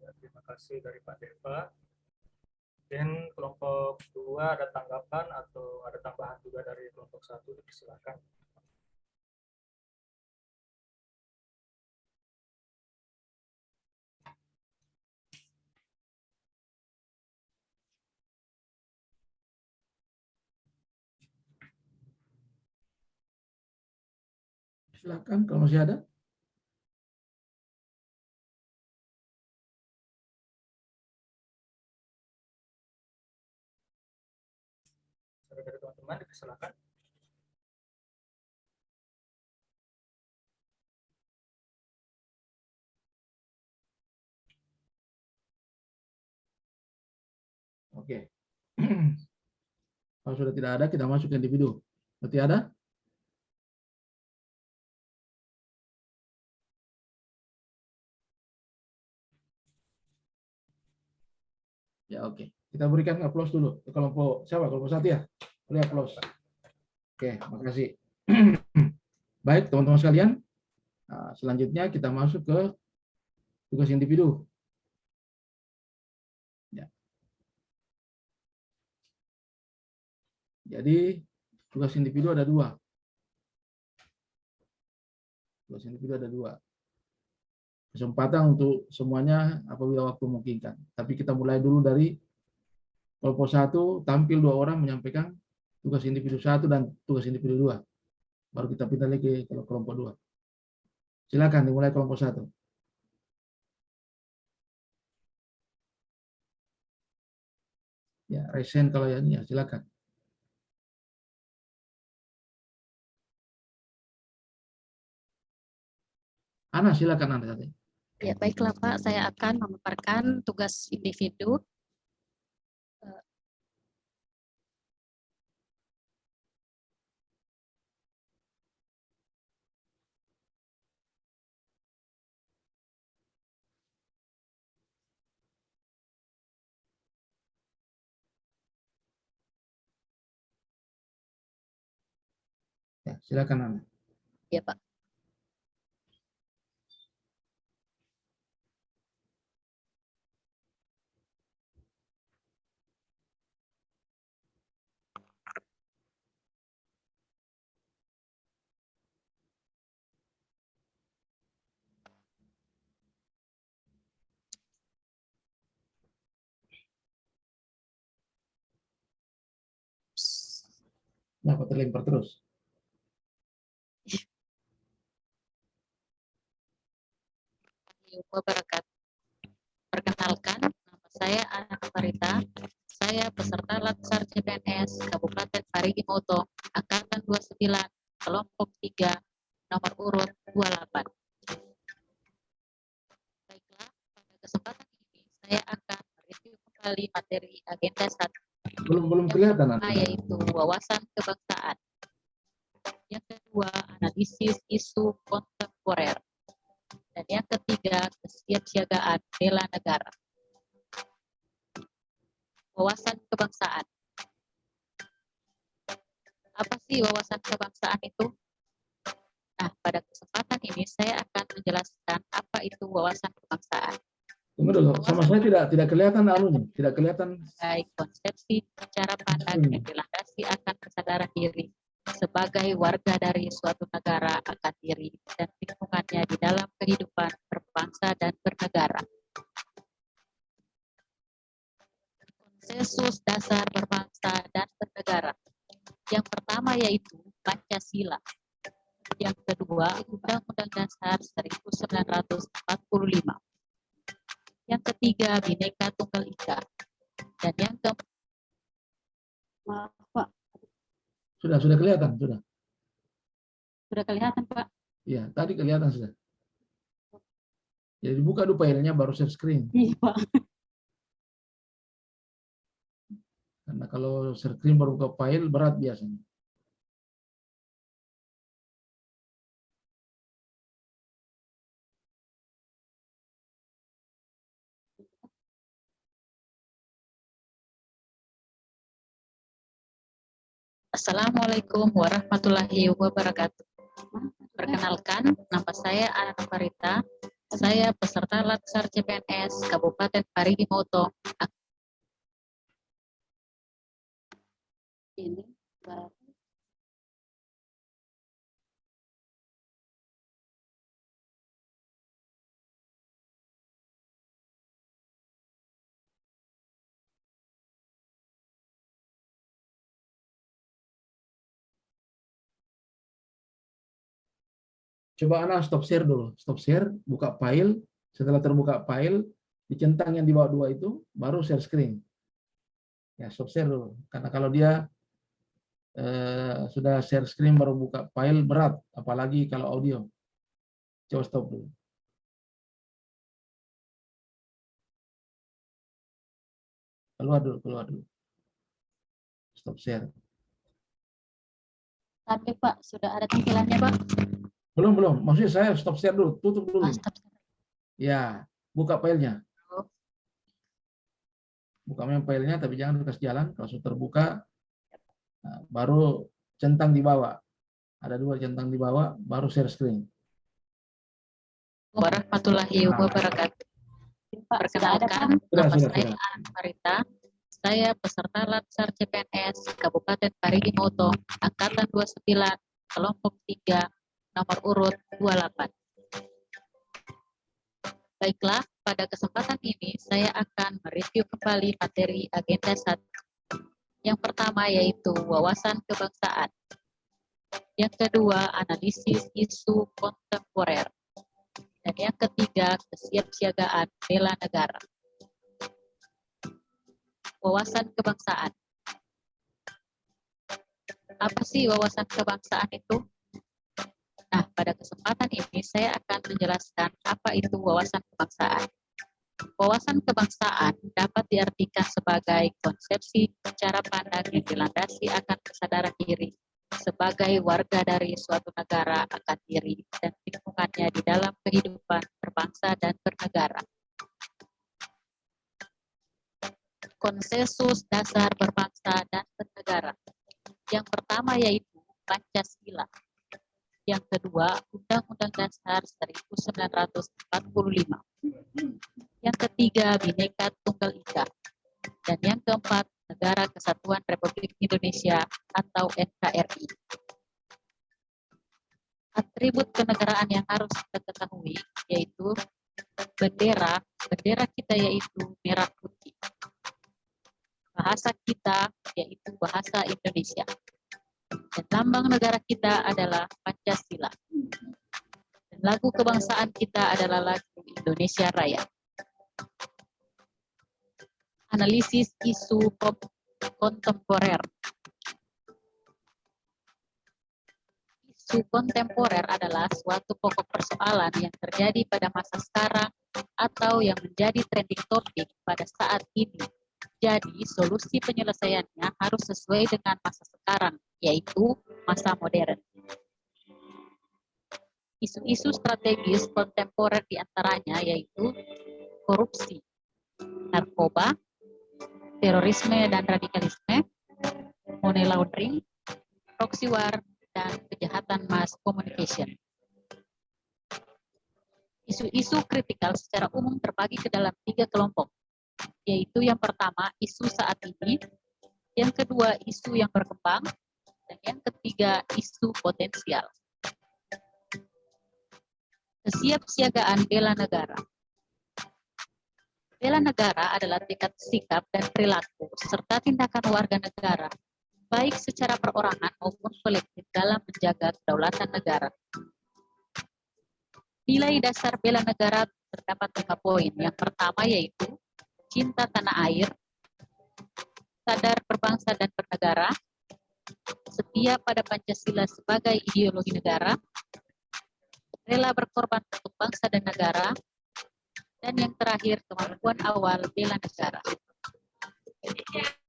Ya, terima kasih dari Pak Deva. Dan kelompok 2 ada tanggapan atau ada tambahan juga dari kelompok 1, dipersilakan. Silakan kalau masih ada. Dari teman-teman dipersilakan. Oke. Kalau sudah tidak ada, kita masuk ke individu. Berarti ada? Ya, oke. Kita berikan aplaus dulu ke kelompok siapa? Kelompok 1 ya? Boleh aplaus. Oke, makasih. Baik, teman-teman sekalian. Nah, selanjutnya kita masuk ke tugas individu. Ya. Jadi, tugas individu ada 2. Tugas individu ada 2. Kesempatan untuk semuanya apabila waktu memungkinkan. Tapi kita mulai dulu dari kelompok 1, tampil 2 orang menyampaikan tugas individu 1 dan tugas individu 2. Baru kita pindah lagi ke kelompok 2. Silakan dimulai kelompok 1. Ya, resen kalau yang ini ya, silakan. Ana, silakan Anda tadi. Ya, baiklah Pak, saya akan memaparkan tugas individu. Ya, silakan Ana. Ya, Pak. Kenapa terlempar terus? Wabarakatuh. Perkenalkan, nama saya Ana Farita. Saya peserta Latsar CPNS Kabupaten Parigi Motong, Angkatan 29, kelompok 3, nomor urut 28. Baiklah, pada kesempatan ini saya akan mereview kembali materi agenda 1. Belum kelihatan. Yaitu wawasan kebangsaan. Yang kedua, analisis isu kontemporer. Dan yang ketiga, kesiapsiagaan bela negara. Wawasan kebangsaan. Apa sih wawasan kebangsaan itu? Nah, pada kesempatan ini saya akan menjelaskan apa itu wawasan kebangsaan. Tunggu dulu, sama saya tidak kelihatan anunya, tidak kelihatan. Baik konsepsi, cara pandang yang dilandasi akan kesadaran diri sebagai warga dari suatu negara akan diri dan lingkungannya di dalam kehidupan berbangsa dan bernegara. Konsensus dasar berbangsa dan bernegara. Yang pertama yaitu Pancasila. Yang kedua, Undang-Undang Dasar 1945. Yang ketiga, Bhinneka Tunggal Ika. Dan yang keempat, Pak. Sudah kelihatan, sudah. Sudah kelihatan, Pak? Iya, tadi kelihatan sudah. Jadi buka dulu filenya baru share screen. Iya, Pak. Karena kalau share screen baru buka file berat biasanya. Assalamualaikum warahmatullahi wabarakatuh. Perkenalkan, nama saya Ana Farita. Saya peserta Latsar CPNS Kabupaten Parigi Motong. Ini baru. Coba Ana stop share dulu, stop share, buka file. Setelah terbuka file, dicentang yang di bawah dua itu, baru share screen. Ya, stop share dulu. Karena kalau dia sudah share screen baru buka file berat, apalagi kalau audio. Coba stop dulu. Keluar dulu. Stop share. Tapi Pak, sudah ada tampilannya Pak? Belum. Maksudnya saya stop share dulu, tutup dulu. Ya, buka filenya. Buka memang filenya, tapi jangan kasih jalan. Kalau sudah terbuka, nah, baru centang di bawah. Ada dua centang di bawah, baru share screen. Warahmatullahi wabarakatuh. Perkenalkan, nama saya Ana Farita. Saya peserta Latsar CPNS Kabupaten Parigi Motong, Angkatan 29, kelompok 3, nomor urut 28. Baiklah, pada kesempatan ini saya akan mereview kembali materi agenda 1. Yang pertama yaitu wawasan kebangsaan. Yang kedua, analisis isu kontemporer. Dan yang ketiga, kesiapsiagaan bela negara. Wawasan kebangsaan. Apa sih wawasan kebangsaan itu? Nah, pada kesempatan ini saya akan menjelaskan apa itu wawasan kebangsaan. Wawasan kebangsaan dapat diartikan sebagai konsepsi cara pandang yang dilandasi akan kesadaran diri sebagai warga dari suatu negara akan diri dan lingkungannya di dalam kehidupan berbangsa dan bernegara. Konsensus dasar berbangsa dan bernegara. Yang pertama yaitu Pancasila. Yang kedua, Undang-Undang Dasar 1945. Yang ketiga, Bhinneka Tunggal Ika. Dan yang keempat, Negara Kesatuan Republik Indonesia atau NKRI. Atribut kenegaraan yang harus kita ketahui yaitu bendera kita yaitu merah putih. Bahasa kita yaitu bahasa Indonesia. Dan lambang negara kita adalah Pancasila. Dan lagu kebangsaan kita adalah lagu Indonesia Raya. Analisis isu kontemporer. Isu kontemporer adalah suatu pokok persoalan yang terjadi pada masa sekarang atau yang menjadi trending topik pada saat ini. Jadi, solusi penyelesaiannya harus sesuai dengan masa sekarang, yaitu masa modern. Isu-isu strategis kontemporer diantaranya yaitu korupsi, narkoba, terorisme dan radikalisme, money laundering, proxy war, dan kejahatan mass communication. Isu-isu kritikal secara umum terbagi ke dalam 3 kelompok, yaitu yang pertama isu saat ini, yang kedua isu yang berkembang, dan yang ketiga isu potensial. Kesiapsiagaan bela negara. Bela negara adalah tekad sikap dan perilaku serta tindakan warga negara, baik secara perorangan maupun kolektif dalam menjaga kedaulatan negara. Nilai dasar bela negara terdapat 5 poin. Yang pertama yaitu cinta tanah air, sadar berbangsa dan bernegara, setia pada Pancasila sebagai ideologi negara, rela berkorban untuk bangsa dan negara, dan yang terakhir kemampuan awal bela negara.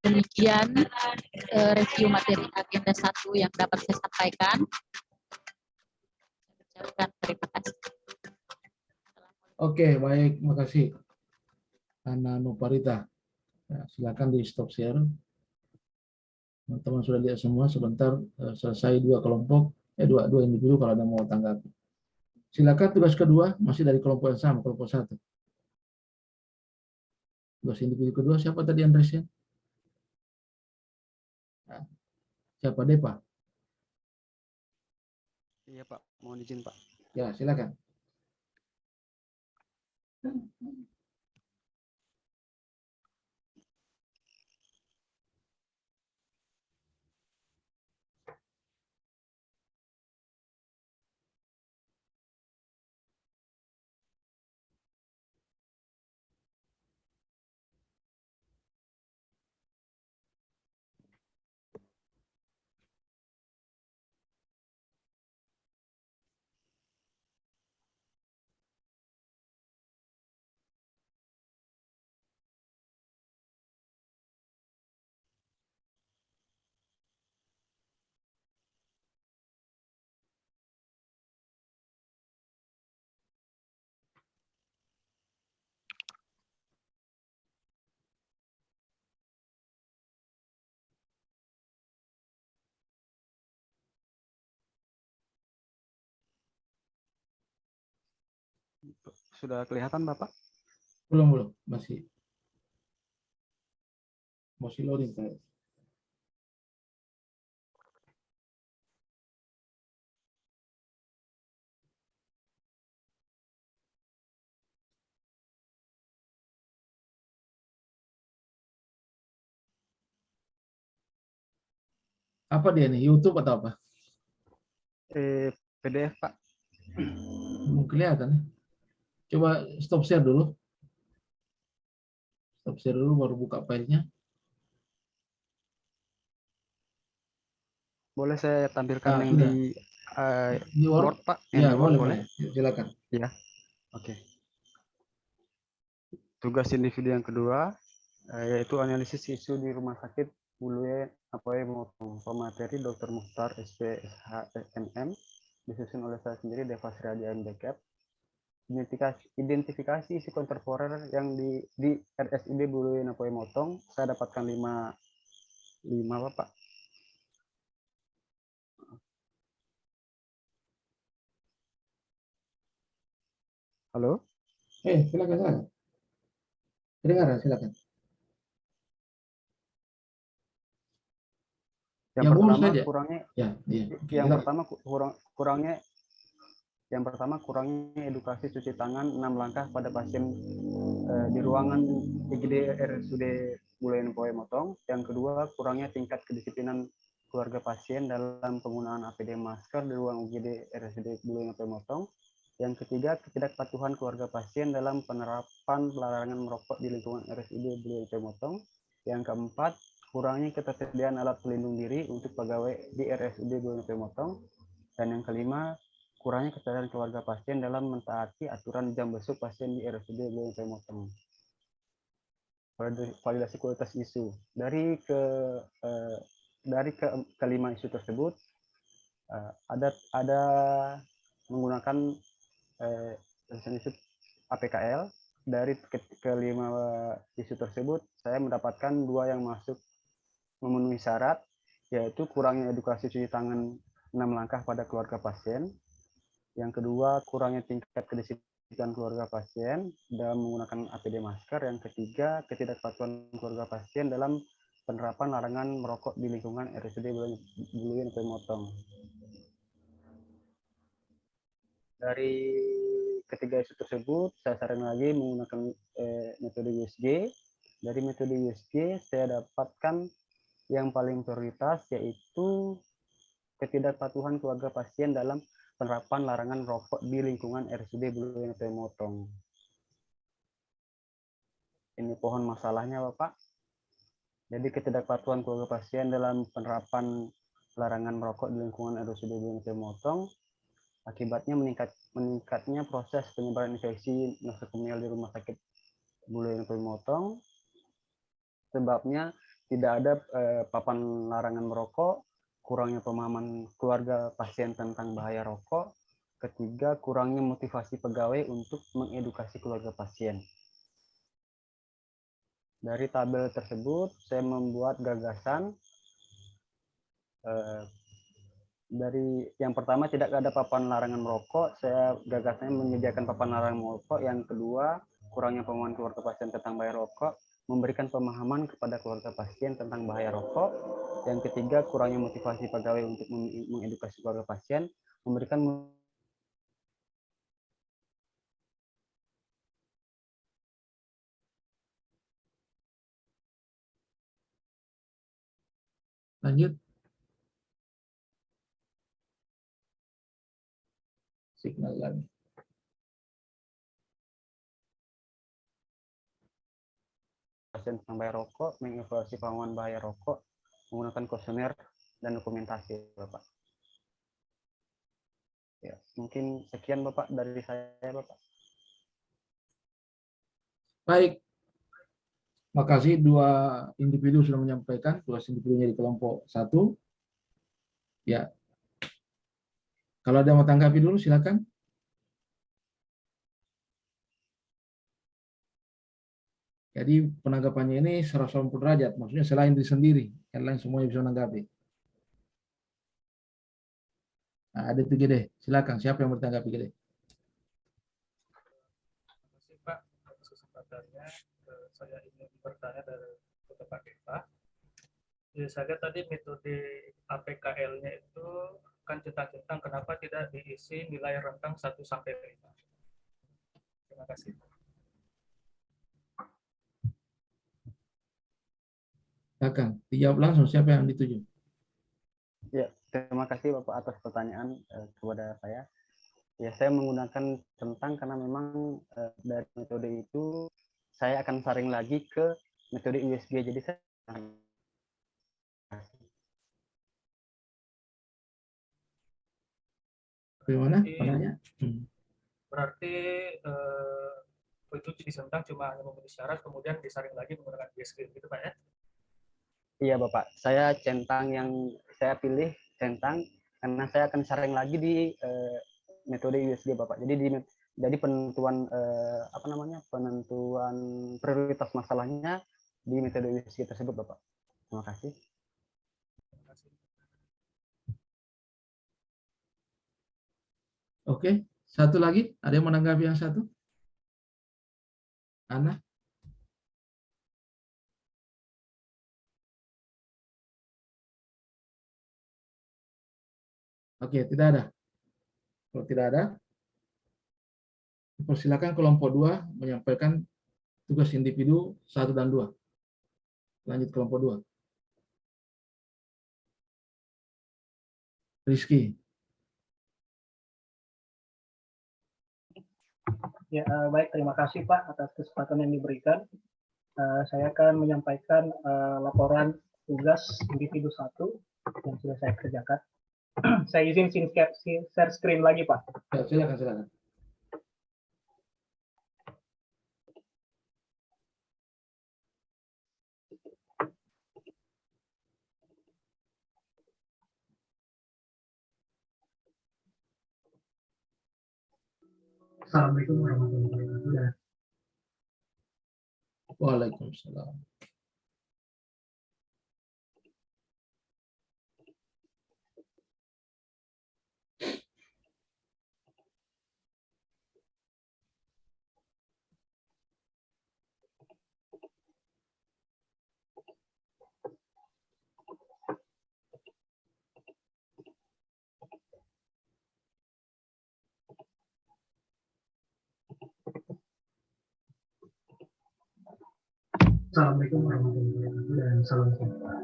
Demikian review materi agenda 1 yang dapat saya sampaikan. Terima kasih. Oke, baik, makasih Ana Nuparita. Ya, silakan di stop share. Teman-teman sudah lihat semua, sebentar selesai 2 kelompok, dua individu kalau ada mau tanggapi. Silakan tugas kedua, masih dari kelompok yang sama, kelompok 1. Tugas individu kedua, siapa tadi Andresnya? Nah, siapa Depa? Iya Pak, mohon izin Pak. Ya, silakan. Sudah kelihatan Bapak? Belum, masih loading saya. Apa dia nih, YouTube atau apa? PDF Pak. Belum kelihatan. Coba stop share dulu. Stop share dulu baru buka filenya. Boleh saya tampilkan Nah, yang di Word Pak? Ya, Yang di Word, boleh. Silakan. Ya. Oke. Tugas individu yang kedua yaitu analisis isu di Rumah Sakit Bulue Apoy Motong. Pemateri Dr. Mukhtar SPSHMM, disusun oleh saya sendiri Deva Sriadi MDCAP. Identifikasi isu kontemporer yang di RSID Bulue Apoy Motong. Saya dapatkan 5 Bapak. Halo? Silakan. Dengar, silakan. Yang pertama kurangnya edukasi cuci tangan 6 langkah pada pasien di ruangan IGD RSUD Bulue Apoy Motong. Yang kedua kurangnya tingkat kedisiplinan keluarga pasien dalam penggunaan APD masker di ruang UGD RSUD Buluyan Pemotong. Yang ketiga, ketidakpatuhan keluarga pasien dalam penerapan larangan merokok di lingkungan RSUD Buluyan Pemotong. Yang keempat, kurangnya ketersediaan alat pelindung diri untuk pegawai di RSUD Buluyan Pemotong. Dan yang kelima, kurangnya kesadaran keluarga pasien dalam mentaati aturan jam besuk pasien di RSUD Buluyan Pemotong. Validasi kualitas isu dari kelima isu tersebut ada menggunakan isu APKL. Dari kelima isu tersebut saya mendapatkan 2 yang masuk memenuhi syarat, yaitu kurangnya edukasi cuci tangan 6 langkah pada keluarga pasien. Yang kedua, kurangnya tingkat kedisiplinan keluarga pasien dalam menggunakan APD masker. Yang ketiga, ketidakpatuhan keluarga pasien dalam penerapan larangan merokok di lingkungan RSUD Buluyan Pemotong. Dari ketiga isu tersebut, saya saran lagi menggunakan metode USG. Dari metode USG, saya dapatkan yang paling prioritas, yaitu ketidakpatuhan keluarga pasien dalam penerapan larangan rokok di lingkungan RSUD Buluyan Pemotong. Ini pohon masalahnya, Bapak. Jadi ketidakpatuhan keluarga pasien dalam penerapan larangan merokok di lingkungan RSUD Buluyan Pemotong akibatnya meningkatnya proses penyebaran infeksi nosokomial di rumah sakit Buluyan Pemotong. Sebabnya tidak ada papan larangan merokok, kurangnya pemahaman keluarga pasien tentang bahaya rokok. Ketiga, kurangnya motivasi pegawai untuk mengedukasi keluarga pasien. Dari tabel tersebut, saya membuat gagasan. Dari yang pertama, tidak ada papan larangan merokok. Saya gagasannya menyediakan papan larangan merokok. Yang kedua, kurangnya pemahaman keluarga pasien tentang bahaya rokok, memberikan pemahaman kepada keluarga pasien tentang bahaya rokok. Yang ketiga, kurangnya motivasi pegawai untuk mengedukasi keluarga pasien, memberikan Lanjut. Signal lagi. pasien tentang bahaya rokok, mengevaluasi pemahaman bahaya rokok, menggunakan kuesioner dan dokumentasi, Bapak. Ya, mungkin sekian Bapak dari saya, Bapak. Baik. Makasih 2 individu sudah menyampaikan, tugas individunya di kelompok 1. Ya. Kalau ada yang mau tanggapi dulu, silakan. Jadi penanggapannya ini 180 derajat, maksudnya selain diri sendiri, yang lain semuanya bisa menanggapi. Nah, ada itu Gede, silakan. Siapa yang mau ditanggapi Gede? Terima kasih Pak atas kesempatannya. Saya ingin bertanya dari Pak Deva. Ya, saya lihat tadi metode APKL-nya itu kan centang-centang, kenapa tidak diisi nilai rentang 1 sampai 5? Terima kasih. Silakan, dijawab langsung siapa yang dituju. Ya, terima kasih Bapak atas pertanyaan kepada saya. Ya, saya menggunakan centang karena memang dari metode itu saya akan saring lagi ke metode USG. Jadi saya Bagaimana? Penanya? Berarti itu disentang cuma hanya memenuhi syarat, kemudian disaring lagi menggunakan USG, gitu Pak ya? Iya Bapak, saya centang yang saya pilih centang karena saya akan saring lagi di metode USG Bapak. Jadi penentuan penentuan prioritas masalahnya di metode USG tersebut Bapak. Terima kasih. Oke, satu lagi, ada yang menanggapi yang satu? Ana? Oke, tidak ada. Kalau tidak ada, persilakan kelompok 2 menyampaikan tugas individu 1 dan 2. Lanjut kelompok 2. Rizky. Ya, baik, terima kasih Pak atas kesempatan yang diberikan. Saya akan menyampaikan laporan tugas individu 1 yang sudah saya kerjakan. Saya izin share screen lagi Pak. Ya, silakan. Assalamualaikum warahmatullahi wabarakatuh. Waalaikumsalam. Assalamualaikum warahmatullahi wabarakatuh dan salam sejahtera.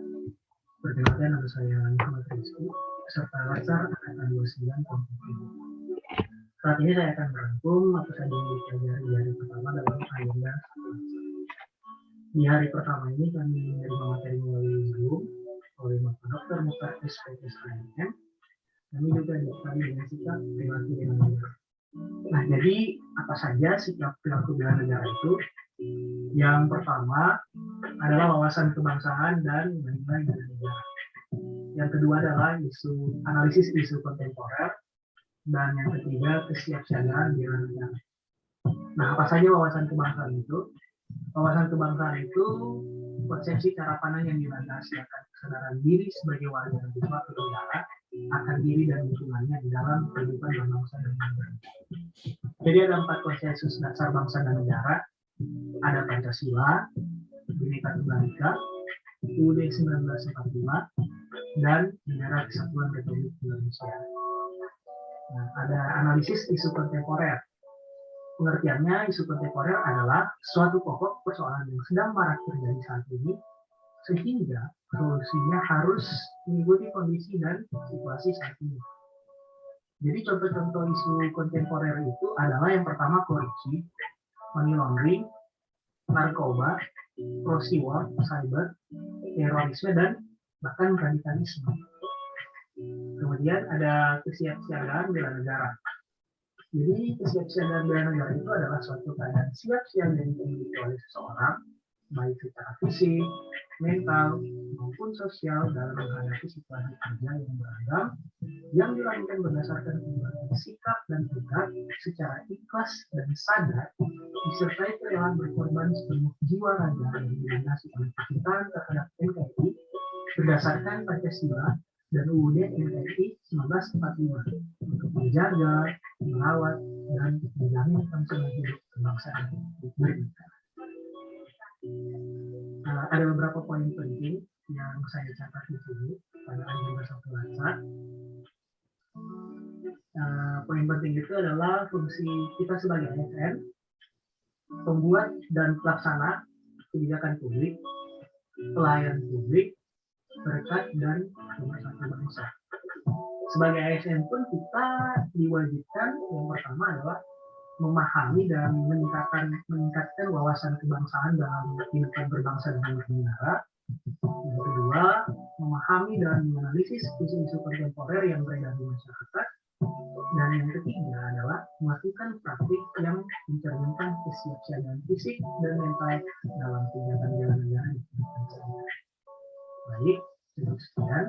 Perkenalkan, nama saya Muhammad Rizky, peserta Latsar Angkatan 29 Kelompok 5. Saat ini saya akan merangkum apa saja yang dipelajari di hari pertama dalam agenda. Di hari pertama ini kami menerima materi melalui Zoom oleh Bapak Dr. Mukhtar SPPS AMM. Kami juga dibekali dengan sikap perilaku bela negara. Nah, jadi apa saja sikap perilaku bela negara itu? Yang pertama adalah wawasan kebangsaan dan nilai bela negara. Yang kedua adalah analisis isu kontemporer. Dan yang ketiga, kesiapsiagaan bela negara. Nah, apa saja wawasan kebangsaan itu? Wawasan kebangsaan itu konsepsi cara pandang yang dilandasi akan kesadaran diri sebagai warga suatu negara akan diri dan lingkungannya di dalam kehidupan berbangsa dan bernegara. Jadi ada 4 konsensus dasar bangsa dan negara. Ada Pancasila, Bhinneka Tunggal Ika, UUD 1945, dan Negara Kesatuan Republik Indonesia. Nah, ada analisis isu kontemporer. Pengertiannya, isu kontemporer adalah suatu pokok persoalan yang sedang marak terjadi saat ini, sehingga solusinya harus mengikuti kondisi dan situasi saat ini. Jadi contoh-contoh isu kontemporer itu adalah yang pertama korupsi, money laundering, narkoba, proxy war, cyber, terorisme, dan bahkan radikalisme. Kemudian ada kesiapsiagaan bela negara. Jadi kesiapsiagaan bela negara itu adalah suatu keadaan siap siaga yang dimiliki oleh seseorang, baik secara fisik, mental, maupun sosial dalam menghadapi situasi kerja yang beragam, yang dilakukan berdasarkan perubahan sikap dan tekad secara ikhlas dan sadar, disertai kerelaan berkorban sepenuh jiwa raga yang dilandasi oleh kecintaan terhadap NKRI berdasarkan Pancasila dan UUD NRI 1945 untuk menjaga, merawat, dan menjamin kelangsungan hidup kebangsaan bernegara. Ada beberapa poin penting yang saya catat di sini pada agenda satu Latsar. Poin penting itu adalah fungsi kita sebagai ASN, pembuat dan pelaksana kebijakan publik, pelayan publik, berkat dan pemersatu bangsa. Sebagai ASN pun kita diwajibkan yang pertama adalah memahami dan meningkatkan wawasan kebangsaan dalam kehidupan berbangsa dan bernegara. Yang kedua, memahami dan menganalisis isu-isu kontemporer yang beredar di masyarakat. Dan yang ketiga adalah melakukan praktik yang mencerminkan kesiapsiagaan fisik dan mental dalam kegiatan bela negara. Baik, cukup sekian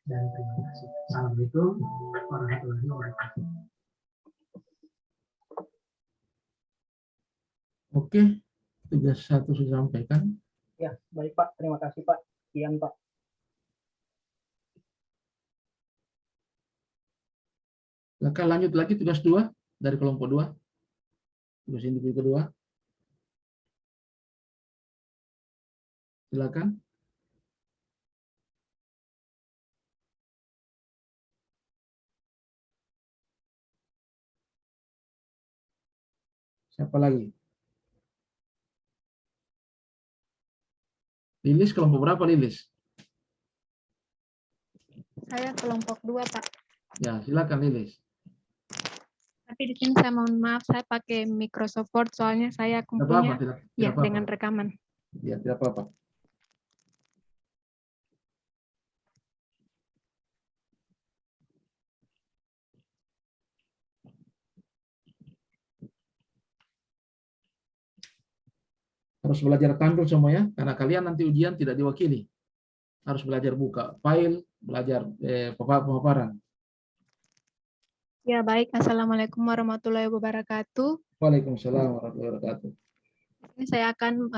dan terima kasih. Assalamualaikum warahmatullahi wabarakatuh. Oke, tugas 1 sudah disampaikan. Ya, baik Pak. Terima kasih Pak. Sekian Pak. Silakan lanjut lagi tugas 2 dari kelompok 2. Tugas individu kedua. Silakan. Siapa lagi? Lilis kelompok berapa Lilis? Saya kelompok 2, Pak. Ya, silakan Lilis. Tapi di sini saya mohon maaf, saya pakai Microsoft Word soalnya saya Tidak apa-apa, kumpulnya tidak ya apa-apa. dengan rekaman. Ya, tidak apa-apa. Harus belajar tampil semua ya, karena kalian nanti ujian tidak diwakili. Harus belajar buka file, belajar pemaparan. Ya, baik. Assalamualaikum warahmatullahi wabarakatuh. Waalaikumsalam warahmatullahi wabarakatuh. Ini saya akan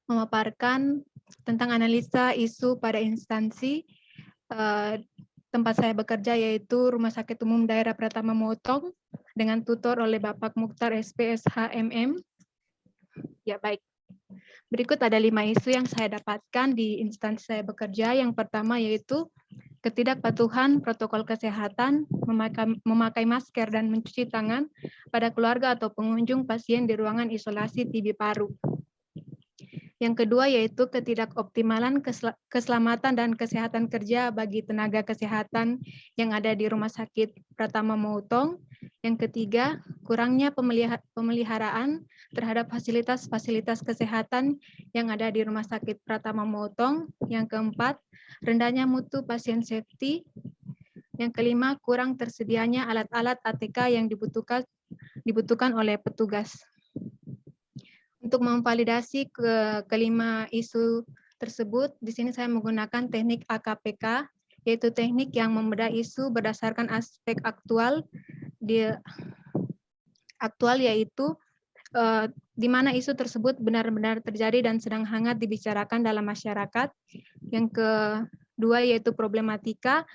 memaparkan tentang analisa isu pada instansi tempat saya bekerja, yaitu Rumah Sakit Umum Daerah Pratama Motong, dengan tutor oleh Bapak Mukhtar SPSH MM. Ya, baik. Berikut ada 5 isu yang saya dapatkan di instansi saya bekerja. Yang pertama yaitu ketidakpatuhan protokol kesehatan, memakai masker dan mencuci tangan pada keluarga atau pengunjung pasien di ruangan isolasi TB paru. Yang kedua yaitu ketidakoptimalan keselamatan dan kesehatan kerja bagi tenaga kesehatan yang ada di Rumah Sakit Pratama Motong. Yang ketiga, kurangnya pemeliharaan terhadap fasilitas-fasilitas kesehatan yang ada di Rumah Sakit Pratama Motong. Yang keempat, rendahnya mutu pasien safety. Yang kelima, kurang tersedianya alat-alat ATK yang dibutuhkan oleh petugas. Untuk memvalidasi kelima isu tersebut, di sini saya menggunakan teknik AKPK, yaitu teknik yang membedah isu berdasarkan aspek aktual, yaitu di mana isu tersebut benar-benar terjadi dan sedang hangat dibicarakan dalam masyarakat. Yang kedua yaitu problematika,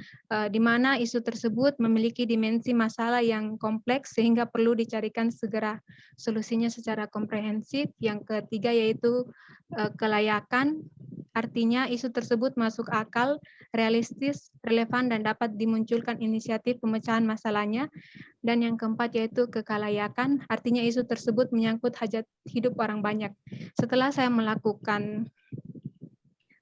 di mana isu tersebut memiliki dimensi masalah yang kompleks sehingga perlu dicarikan segera solusinya secara komprehensif. Yang ketiga yaitu kelayakan, artinya isu tersebut masuk akal, realistis, relevan, dan dapat dimunculkan inisiatif pemecahan masalahnya. Dan yang keempat yaitu kekalayakan, artinya isu tersebut menyangkut hajat hidup orang banyak. Setelah saya melakukan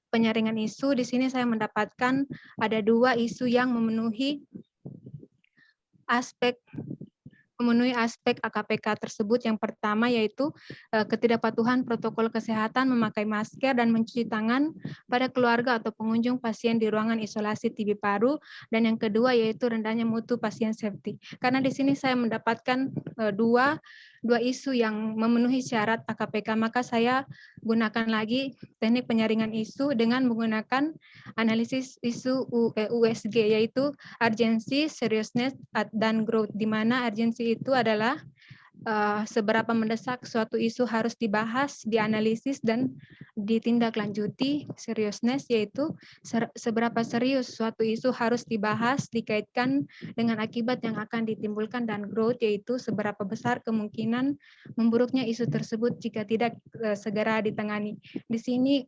penyaringan isu, di sini saya mendapatkan ada 2 isu yang memenuhi aspek AKPK tersebut. Yang pertama yaitu ketidakpatuhan protokol kesehatan, memakai masker dan mencuci tangan pada keluarga atau pengunjung pasien di ruangan isolasi TB paru, dan yang kedua yaitu rendahnya mutu pasien safety. Karena di sini saya mendapatkan dua isu yang memenuhi syarat AKPK, maka saya gunakan lagi teknik penyaringan isu dengan menggunakan analisis isu USG, yaitu urgency, seriousness, dan growth, di mana urgency itu adalah seberapa mendesak suatu isu harus dibahas, dianalisis, dan ditindaklanjuti. Seriousness yaitu seberapa serius suatu isu harus dibahas, dikaitkan dengan akibat yang akan ditimbulkan, dan growth yaitu seberapa besar kemungkinan memburuknya isu tersebut jika tidak segera ditangani. Di sini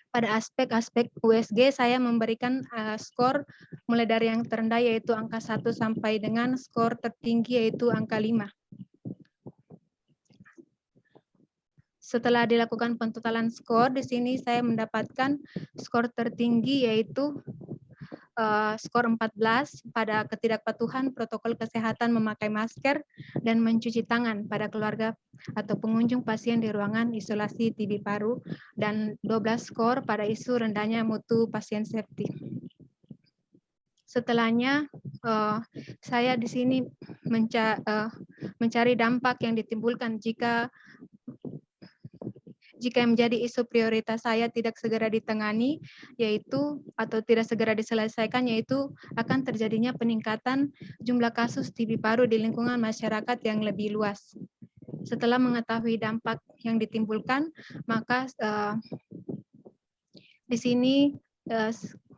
pada aspek-aspek USG saya memberikan skor mulai dari yang terendah yaitu angka 1 sampai dengan skor tertinggi yaitu angka 5. Setelah dilakukan pentotalan skor, di sini saya mendapatkan skor tertinggi yaitu skor 14 pada ketidakpatuhan protokol kesehatan, memakai masker dan mencuci tangan pada keluarga atau pengunjung pasien di ruangan isolasi TB paru, dan 12 skor pada isu rendahnya mutu pasien safety. Setelahnya saya di sini mencari dampak yang ditimbulkan jika yang menjadi isu prioritas saya tidak segera ditangani, yaitu atau tidak segera diselesaikan, yaitu akan terjadinya peningkatan jumlah kasus TB paru di lingkungan masyarakat yang lebih luas. Setelah mengetahui dampak yang ditimbulkan, maka di sini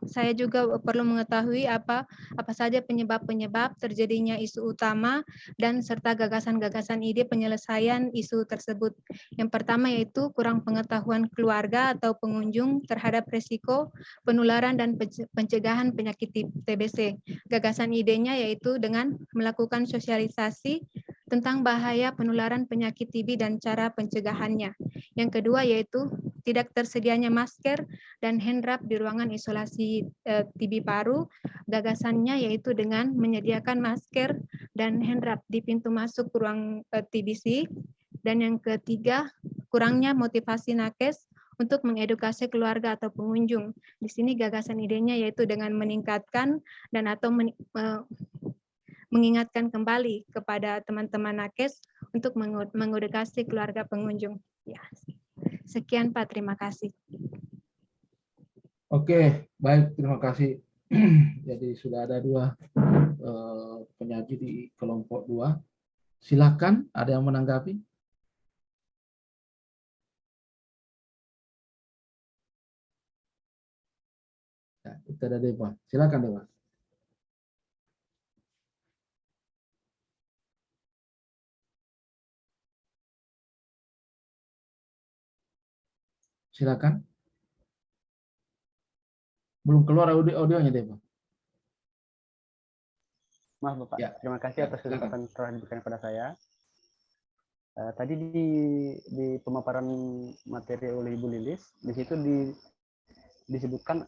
saya juga perlu mengetahui apa saja penyebab-penyebab terjadinya isu utama dan serta gagasan-gagasan ide penyelesaian isu tersebut. Yang pertama yaitu kurang pengetahuan keluarga atau pengunjung terhadap risiko penularan dan pencegahan penyakit TBC. Gagasan idenya yaitu dengan melakukan sosialisasi tentang bahaya penularan penyakit TB dan cara pencegahannya. Yang kedua yaitu tidak tersedianya masker dan hand wrap di ruangan isolasi TB paru. Gagasannya yaitu dengan menyediakan masker dan hand wrap di pintu masuk ruang TBC. Dan yang ketiga, kurangnya motivasi nakes untuk mengedukasi keluarga atau pengunjung. Di sini gagasan idenya yaitu dengan meningkatkan dan atau mengingatkan kembali kepada teman-teman nakes untuk mengedukasi keluarga pengunjung. Ya, sekian Pak, terima kasih. Oke, baik, terima kasih. Jadi sudah ada 2 penyaji di kelompok 2. Silakan, ada yang menanggapi? Ya, itu ada Dewa. Silakan Dewa. Silakan. Belum keluar audionya Dewa. Maaf Bapak, Ya. terima kasih Ya, atas silakan. kesempatan telah diberikan kepada saya. Tadi di pemaparan materi oleh Ibu Lilis, di situ disebutkan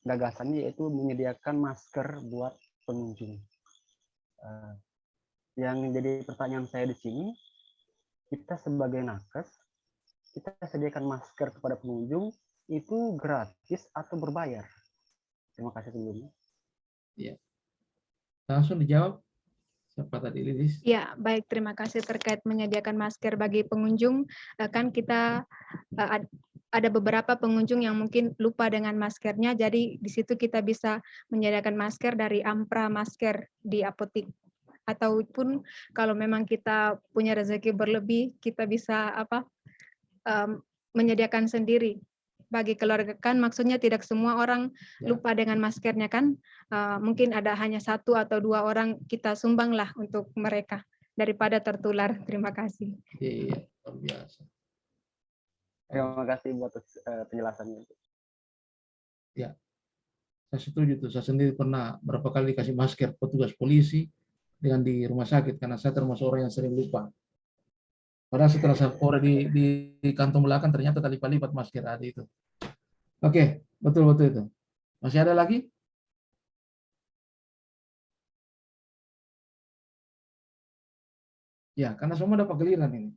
gagasannya yaitu menyediakan masker buat pengunjung. Yang jadi pertanyaan saya di sini, kita sebagai nakes, kita sediakan masker kepada pengunjung itu gratis atau berbayar? Terima kasih sebelumnya. Ya. Langsung dijawab. Siapa tadi, Lilis? Ya, baik, terima kasih terkait menyediakan masker bagi pengunjung. Kan kita ada beberapa pengunjung yang mungkin lupa dengan maskernya, jadi di situ kita bisa menyediakan masker dari Ampra Masker di apotik. Ataupun kalau memang kita punya rezeki berlebih, kita bisa menyediakan sendiri bagi keluarga, kan maksudnya tidak semua orang lupa dengan maskernya kan, mungkin ada hanya 1 atau 2 orang, kita sumbanglah untuk mereka daripada tertular. Terima kasih. Iya, luar biasa. Terima kasih buat penjelasannya. Ya, saya setuju tuh. Saya sendiri pernah berapa kali dikasih masker petugas polisi dengan di rumah sakit karena saya termasuk orang yang sering lupa. Padahal setelah saya korek di kantong belakang ternyata tali lipat masker ada itu. Oke, betul itu. Masih ada lagi? Ya, karena semua dapat giliran ini.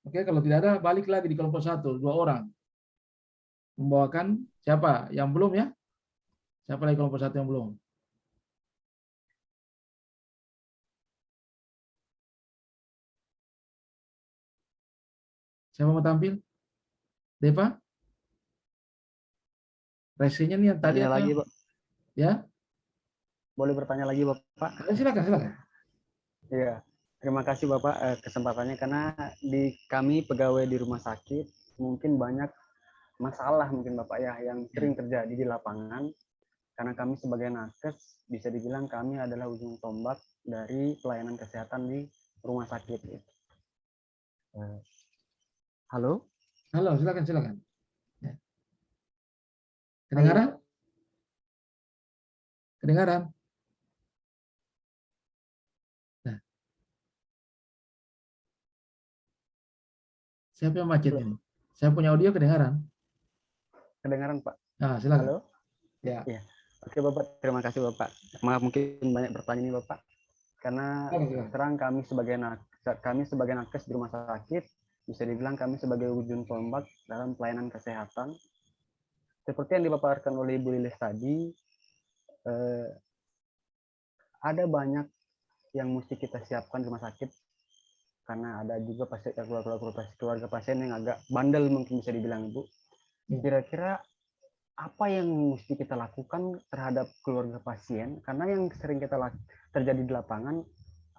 Oke, kalau tidak ada balik lagi di kelompok 1, 2 orang. Membawakan siapa? Yang belum ya? Siapa lagi kelompok 1 yang belum? Siapa mau tampil? Deva? Resinya nih yang tadi Bertanya lagi, Pak. Ya? Boleh bertanya lagi, Bapak? Silakan. Iya. Terima kasih Bapak kesempatannya, karena kami pegawai di rumah sakit mungkin banyak masalah mungkin Bapak ya yang sering terjadi di lapangan, karena kami sebagai nakes bisa dibilang kami adalah ujung tombak dari pelayanan kesehatan di rumah sakit. Halo? Halo, silakan. Ya. Kedengaran? Kedengaran? Nah. Siapa yang macet ini? Saya punya audio kedengaran? Kedengaran Pak. Nah, silakan. Halo? Ya. Oke Bapak, terima kasih Bapak. Maaf mungkin banyak bertanya nih Bapak. Karena terang kami sebagai nakes di rumah sakit, bisa dibilang kami sebagai ujung tombak dalam pelayanan kesehatan. Seperti yang dipaparkan oleh Ibu Lilis tadi, ada banyak yang mesti kita siapkan di rumah sakit, karena ada juga keluarga pasien yang agak bandel mungkin bisa dibilang Ibu. Kira-kira apa yang mesti kita lakukan terhadap keluarga pasien? Karena yang sering terjadi di lapangan,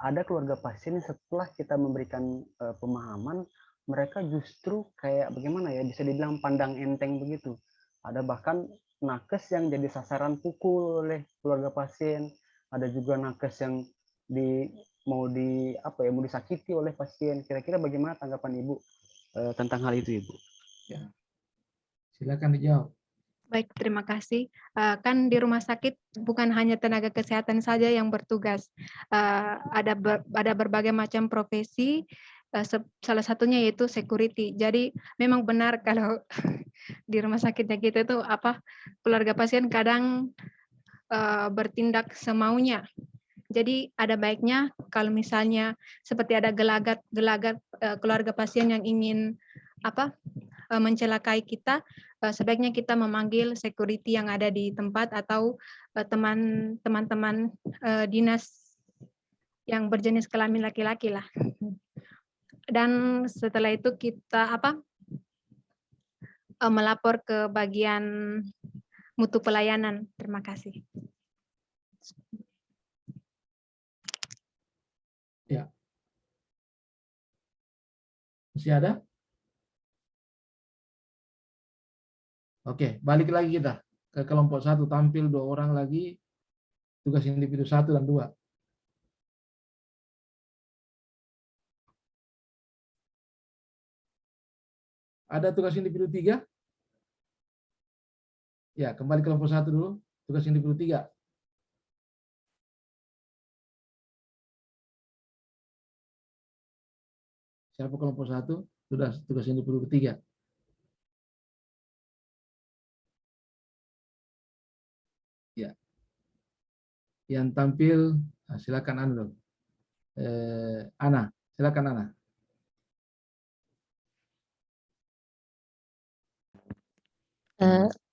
ada keluarga pasien yang setelah kita memberikan pemahaman, mereka justru kayak bagaimana ya, bisa dibilang pandang enteng begitu. Ada bahkan nakes yang jadi sasaran pukul oleh keluarga pasien. Ada juga nakes yang mau disakiti oleh pasien. Kira-kira bagaimana tanggapan Ibu tentang hal itu, Ibu? Ya. Silakan dijawab. Baik, terima kasih. Kan di rumah sakit bukan hanya tenaga kesehatan saja yang bertugas. Ada berbagai macam profesi, salah satunya yaitu security. Jadi memang benar kalau di rumah sakitnya kita itu apa, keluarga pasien kadang bertindak semaunya. Jadi ada baiknya kalau misalnya seperti ada gelagat keluarga pasien yang ingin apa mencelakai kita, sebaiknya kita memanggil security yang ada di tempat atau teman-teman dinas yang berjenis kelamin laki-laki lah. Dan setelah itu kita melapor ke bagian mutu pelayanan. Terima kasih. Ya. Masih ada? Oke, balik lagi kita ke kelompok 1, tampil 2 orang lagi, tugas individu 1 dan 2. Ada tugas individu 3? Ya, kembali ke kelompok 1 dulu, tugas individu 3. Siapa kelompok 1? Sudah, tugas individu 3. Ya. Yang tampil, silakan Anda. Ana, silakan Ana.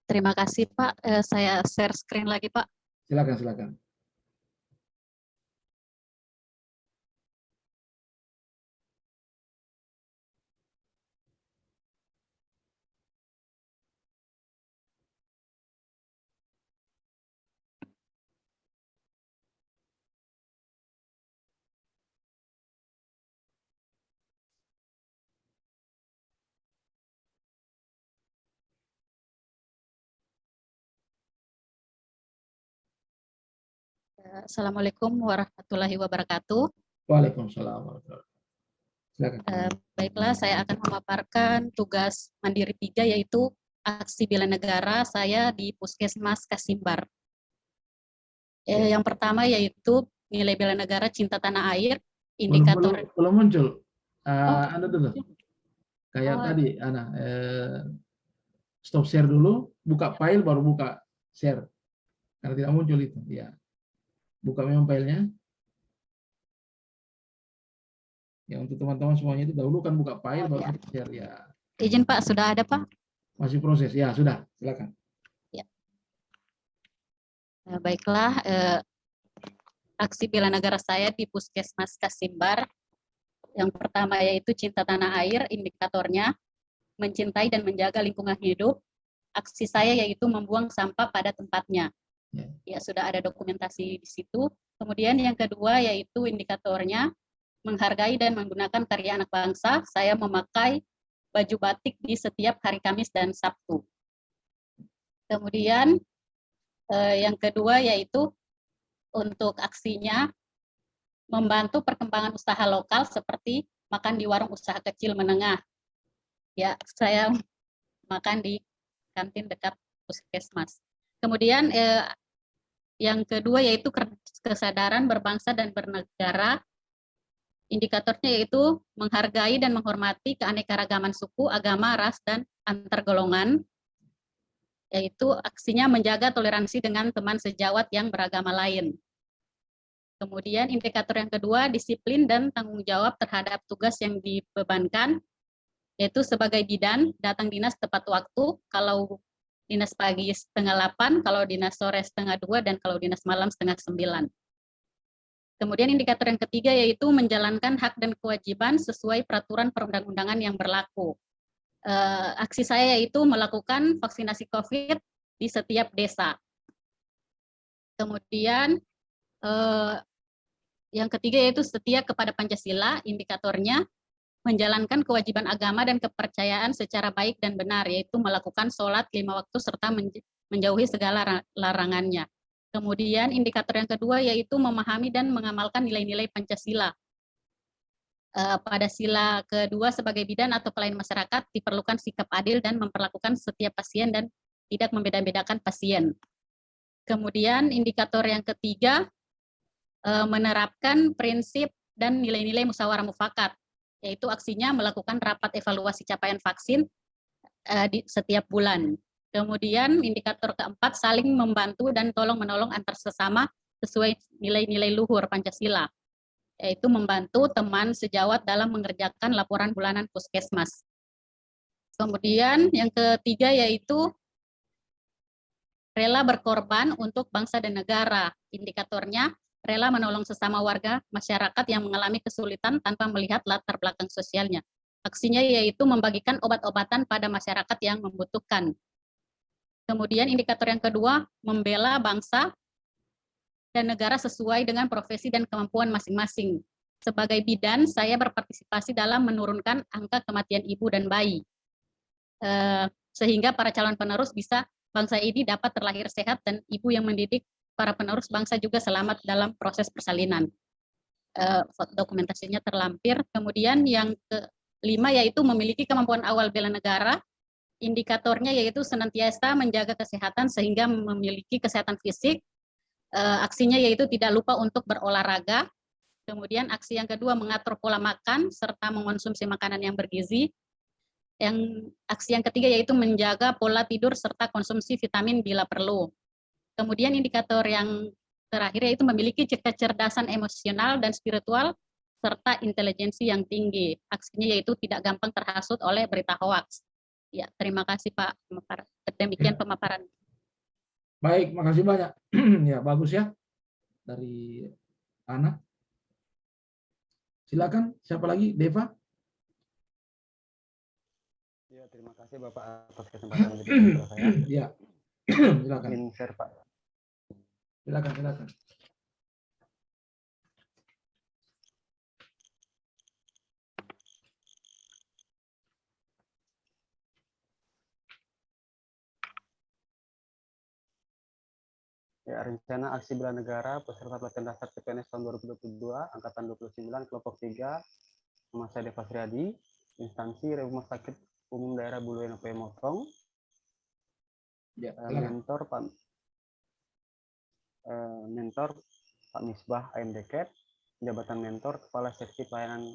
Terima kasih Pak. Saya share screen lagi Pak. Silakan. Assalamualaikum warahmatullahi wabarakatuh. Waalaikumsalam warahmatullahi wabarakatuh. Silakan. Baiklah, saya akan memaparkan tugas Mandiri 3 yaitu aksi bela negara saya di Puskesmas Kasimbar. Yang pertama yaitu nilai bela negara cinta tanah air, indikator. Belum muncul. Anda dulu. Kayak tadi, Ana. Stop share dulu, buka file baru buka share. Karena tidak muncul itu. Ya. Buka memang filenya. Ya, untuk teman-teman semuanya itu dahulu kan buka file baru share ya. Izin Pak, sudah ada Pak? Masih proses. Ya, sudah. Silakan. Ya. Baiklah, aksi bela negara saya di Puskesmas Kasimbar. Yang pertama yaitu cinta tanah air, indikatornya mencintai dan menjaga lingkungan hidup. Aksi saya yaitu membuang sampah pada tempatnya. Ya, sudah ada dokumentasi di situ. Kemudian yang kedua yaitu indikatornya menghargai dan menggunakan karya anak bangsa. Saya memakai baju batik di setiap hari Kamis dan Sabtu. Kemudian yang kedua yaitu untuk aksinya membantu perkembangan usaha lokal seperti makan di warung usaha kecil menengah. Ya, saya makan di kantin dekat Puskesmas. Kemudian yang kedua yaitu kesadaran berbangsa dan bernegara. Indikatornya yaitu menghargai dan menghormati keanekaragaman suku, agama, ras, dan antar golongan. Yaitu aksinya menjaga toleransi dengan teman sejawat yang beragama lain. Kemudian indikator yang kedua, disiplin dan tanggung jawab terhadap tugas yang dibebankan, yaitu sebagai bidan, datang dinas tepat waktu, kalau dinas pagi 7:30, kalau dinas sore 7:30, dan kalau dinas malam 8:30. Kemudian indikator yang ketiga yaitu menjalankan hak dan kewajiban sesuai peraturan perundang-undangan yang berlaku. Aksi saya yaitu melakukan vaksinasi COVID di setiap desa. Kemudian yang ketiga yaitu setia kepada Pancasila, indikatornya menjalankan kewajiban agama dan kepercayaan secara baik dan benar, yaitu melakukan sholat 5 waktu serta menjauhi segala larangannya. Kemudian indikator yang kedua yaitu memahami dan mengamalkan nilai-nilai Pancasila. Pada sila kedua sebagai bidan atau pelayan masyarakat diperlukan sikap adil dan memperlakukan setiap pasien dan tidak membeda-bedakan pasien. Kemudian indikator yang ketiga menerapkan prinsip dan nilai-nilai musyawarah mufakat, yaitu aksinya melakukan rapat evaluasi capaian vaksin di setiap bulan. Kemudian indikator keempat, saling membantu dan tolong-menolong antar sesama sesuai nilai-nilai luhur Pancasila, yaitu membantu teman sejawat dalam mengerjakan laporan bulanan puskesmas. Kemudian yang ketiga yaitu rela berkorban untuk bangsa dan negara. Indikatornya rela menolong sesama warga masyarakat yang mengalami kesulitan tanpa melihat latar belakang sosialnya. Aksinya yaitu membagikan obat-obatan pada masyarakat yang membutuhkan. Kemudian indikator yang kedua, membela bangsa dan negara sesuai dengan profesi dan kemampuan masing-masing. Sebagai bidan, saya berpartisipasi dalam menurunkan angka kematian ibu dan bayi. Sehingga para calon penerus bisa, bangsa ini dapat terlahir sehat dan ibu yang mendidik para penerus bangsa juga selamat dalam proses persalinan. Dokumentasinya terlampir. Kemudian yang kelima yaitu memiliki kemampuan awal bela negara. Indikatornya yaitu senantiasa menjaga kesehatan sehingga memiliki kesehatan fisik. Aksinya yaitu tidak lupa untuk berolahraga. Kemudian aksi yang kedua mengatur pola makan serta mengonsumsi makanan yang bergizi. Aksi yang ketiga yaitu menjaga pola tidur serta konsumsi vitamin bila perlu. Kemudian indikator yang terakhir yaitu memiliki kecerdasan emosional dan spiritual serta intelijensi yang tinggi. Aksinya yaitu tidak gampang terhasut oleh berita hoaks. Ya, terima kasih Pak. Demikian pemaparan. Baik, makasih banyak. Ya, bagus ya. Dari Ana. Silakan, siapa lagi? Deva? Ya, terima kasih Bapak atas kesempatan yang diberikan kepada saya. Ya. Silakan. Izin share, Pak. Silakan. Ya, rencana aksi bela negara peserta pelatihan dasar CPNS tahun 2022, angkatan 29, kelompok 3, nama saya Deva Sriadi, instansi Rumah Sakit Umum Daerah Bulu Enope Motong, ya, mentor Pak Misbah AMDK, jabatan mentor Kepala Seksi Pelayanan.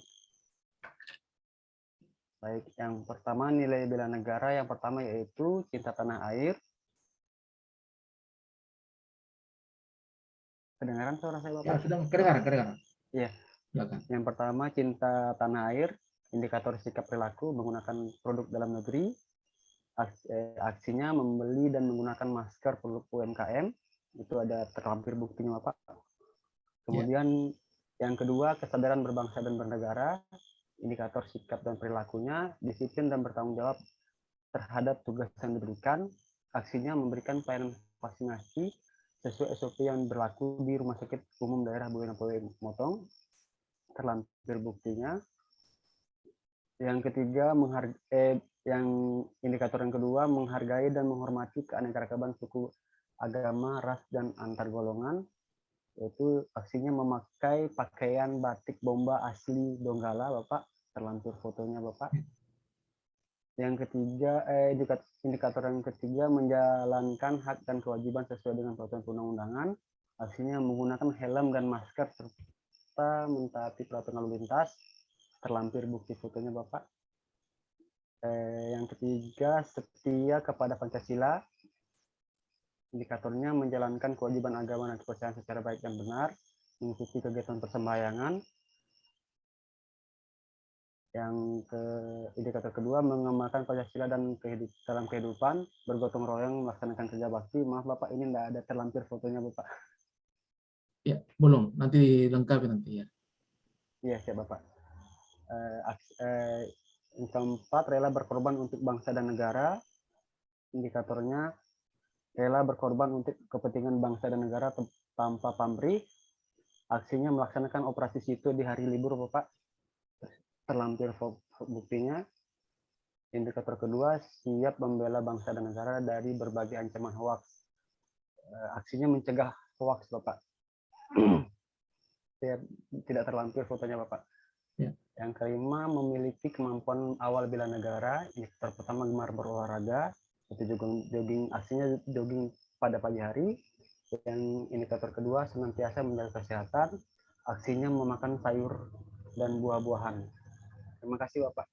Baik, yang pertama nilai bela negara, yang pertama yaitu cinta tanah air. Kedengaran suara saya Bapak? Ya, sudah kedengaran. Iya. Silakan. Yang pertama cinta tanah air, indikator sikap perilaku menggunakan produk dalam negeri. Aksinya membeli dan menggunakan masker produk UMKM, itu ada terlampir buktinya Bapak. Kemudian yang kedua kesadaran berbangsa dan bernegara, indikator sikap dan perilakunya, disiplin dan bertanggung jawab terhadap tugas yang diberikan. Aksinya memberikan pelayanan vaksinasi sesuai SOP yang berlaku di Rumah Sakit Umum Daerah Bulu Enope Motong, terlampir buktinya. Yang ketiga, yang indikator yang kedua, menghargai dan menghormati keanekaragaman suku, agama, ras, dan antar golongan, yaitu aksinya memakai pakaian batik bomba asli Donggala, Bapak, terlampir fotonya Bapak. Yang ketiga, indikator yang ketiga, menjalankan hak dan kewajiban sesuai dengan peraturan perundang-undangan. Aksinya menggunakan helm dan masker serta mentaati peraturan lalu lintas. Terlampir bukti fotonya Bapak. Yang ketiga, setia kepada Pancasila. Indikatornya menjalankan kewajiban agama dan kepercayaan secara baik dan benar, mengikuti kegiatan persembahyangan. Indikator kedua, mengamalkan Pancasila dan dalam kehidupan, bergotong royong melaksanakan kerja bakti. Maaf Bapak, ini tidak ada terlampir fotonya Bapak. Ya, belum. Nanti lengkapi nanti ya. Iya, siap Bapak. Yang keempat, rela berkorban untuk bangsa dan negara. Indikatornya rela berkorban untuk kepentingan bangsa dan negara tanpa pamrih. Aksinya melaksanakan operasi situ di hari libur Bapak. Terlampir buktinya. Indikator kedua, siap membela bangsa dan negara dari berbagai ancaman hoaks. Aksinya mencegah hoaks Bapak. Tidak terlampir fotonya Bapak. Ya. Yang kelima, memiliki kemampuan awal bela negara. Indikator pertama, gemar berolahraga, itu jogging, aksinya jogging pada pagi hari. Yang indikator kedua, senantiasa menjaga kesehatan, aksinya memakan sayur dan buah-buahan. Terima kasih Bapak.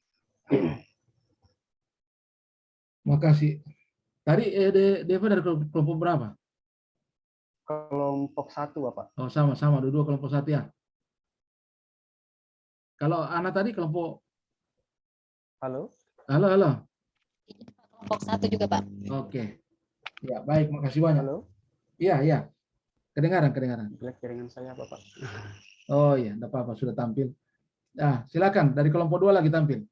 Makasih. Tadi Deva dari kelompok berapa? Kelompok 1, Bapak. Oh, sama-sama, dua kelompok 1 ya. Kalau Ana tadi kelompok. Halo. Halo. Kelompok 1 juga, Pak. Oke. Ya, baik, makasih banyak. Halo. Iya. Kedengaran. Jelek jaringan saya, Bapak. Oh iya, enggak apa-apa, sudah tampil. Nah, silakan dari kelompok 2 lagi tampil.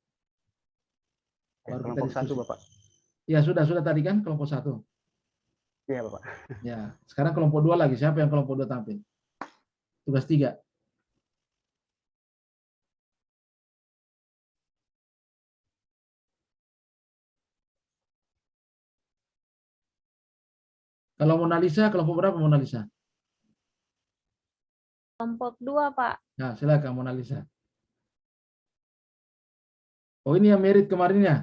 Baru kita Kelompok 1, diskusi. Bapak. Ya, sudah tadi kan kelompok 1. Iya, Bapak. Ya, sekarang kelompok 2 lagi. Siapa yang kelompok 2 tampil? Tugas 3. Kalau Mona Lisa, kelompok berapa Mona Lisa? Kelompok 2, Pak. Nah, silakan Mona Lisa. Oh, ini yang merit kemarin ya?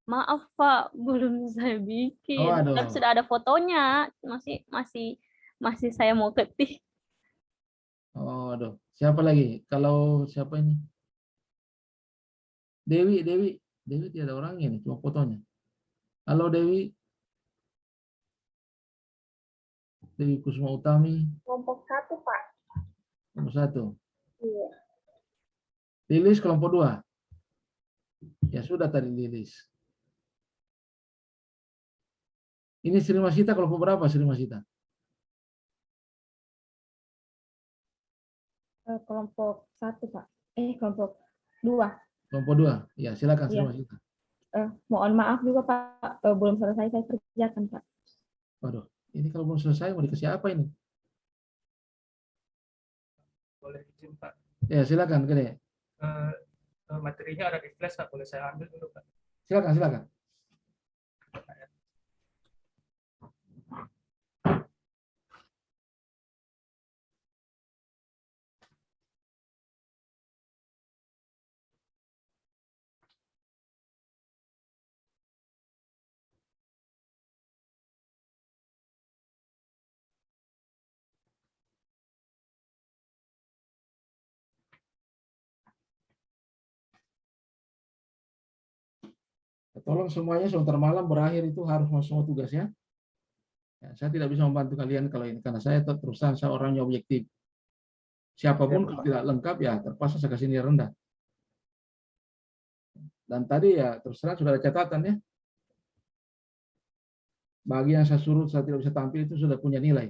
Maaf, Pak, belum saya bikin. Oh, aduh. Tapi sudah ada fotonya. Masih saya mau ketik. Oh, aduh. Siapa lagi? Kalau siapa ini? Dewi tidak ada orangnya nih, cuma fotonya. Halo Dewi. Dewi Kusuma Utami. Kelompok 1, Pak. Kelompok 1. Iya. Lilis kelompok 2. Ya sudah tadi Lilis. Ini Sri Masita kelompok berapa Sri Masita? Kelompok 1, Pak. Kelompok 2. Kelompok 2. Ya, silakan Sri Masita. Mohon maaf juga, Pak. Belum selesai saya kerjakan, Pak. Waduh, ini kalau belum selesai mau dikasih apa ini? Boleh izin, Pak. Ya, silakan, Gede. Materinya ada di flash, Pak. Boleh saya ambil dulu, Pak? Silakan. Tolong semuanya sebentar malam berakhir itu harus masuk semua tugasnya. Ya, saya tidak bisa membantu kalian kalau ini karena saya terusan saya orangnya objektif. Siapapun kalau tidak lengkap ya terpaksa saya kasih nilai rendah. Dan tadi ya terus terang sudah ada catatan ya. Bagi yang saya suruh saya tidak bisa tampil itu sudah punya nilai.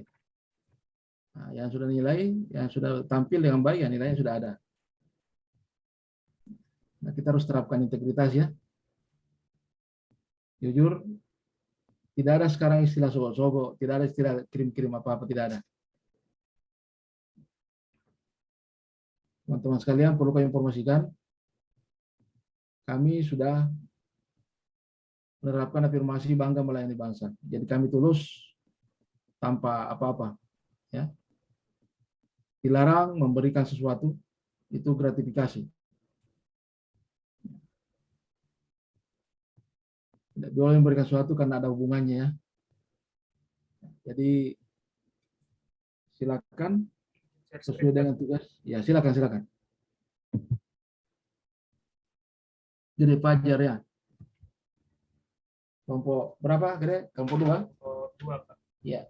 Nah, yang sudah nilai, yang sudah tampil dengan baik ya nilainya sudah ada. Nah, kita harus terapkan integritas ya. Jujur, tidak ada sekarang istilah sogok-sogok, tidak ada istilah kirim-kirim apa-apa, tidak ada. Teman-teman sekalian, perlu kami informasikan, kami sudah menerapkan afirmasi bangga melayani bangsa. Jadi kami tulus tanpa apa-apa. Ya. Dilarang memberikan sesuatu, itu gratifikasi. Tidak boleh memberikan sesuatu karena ada hubungannya ya. Jadi silakan sesuai dengan tugas. Ya silakan. Jadi Fajar ya. Kelompok berapa? Kelompok 2? Kelompok 2, Pak. Ya.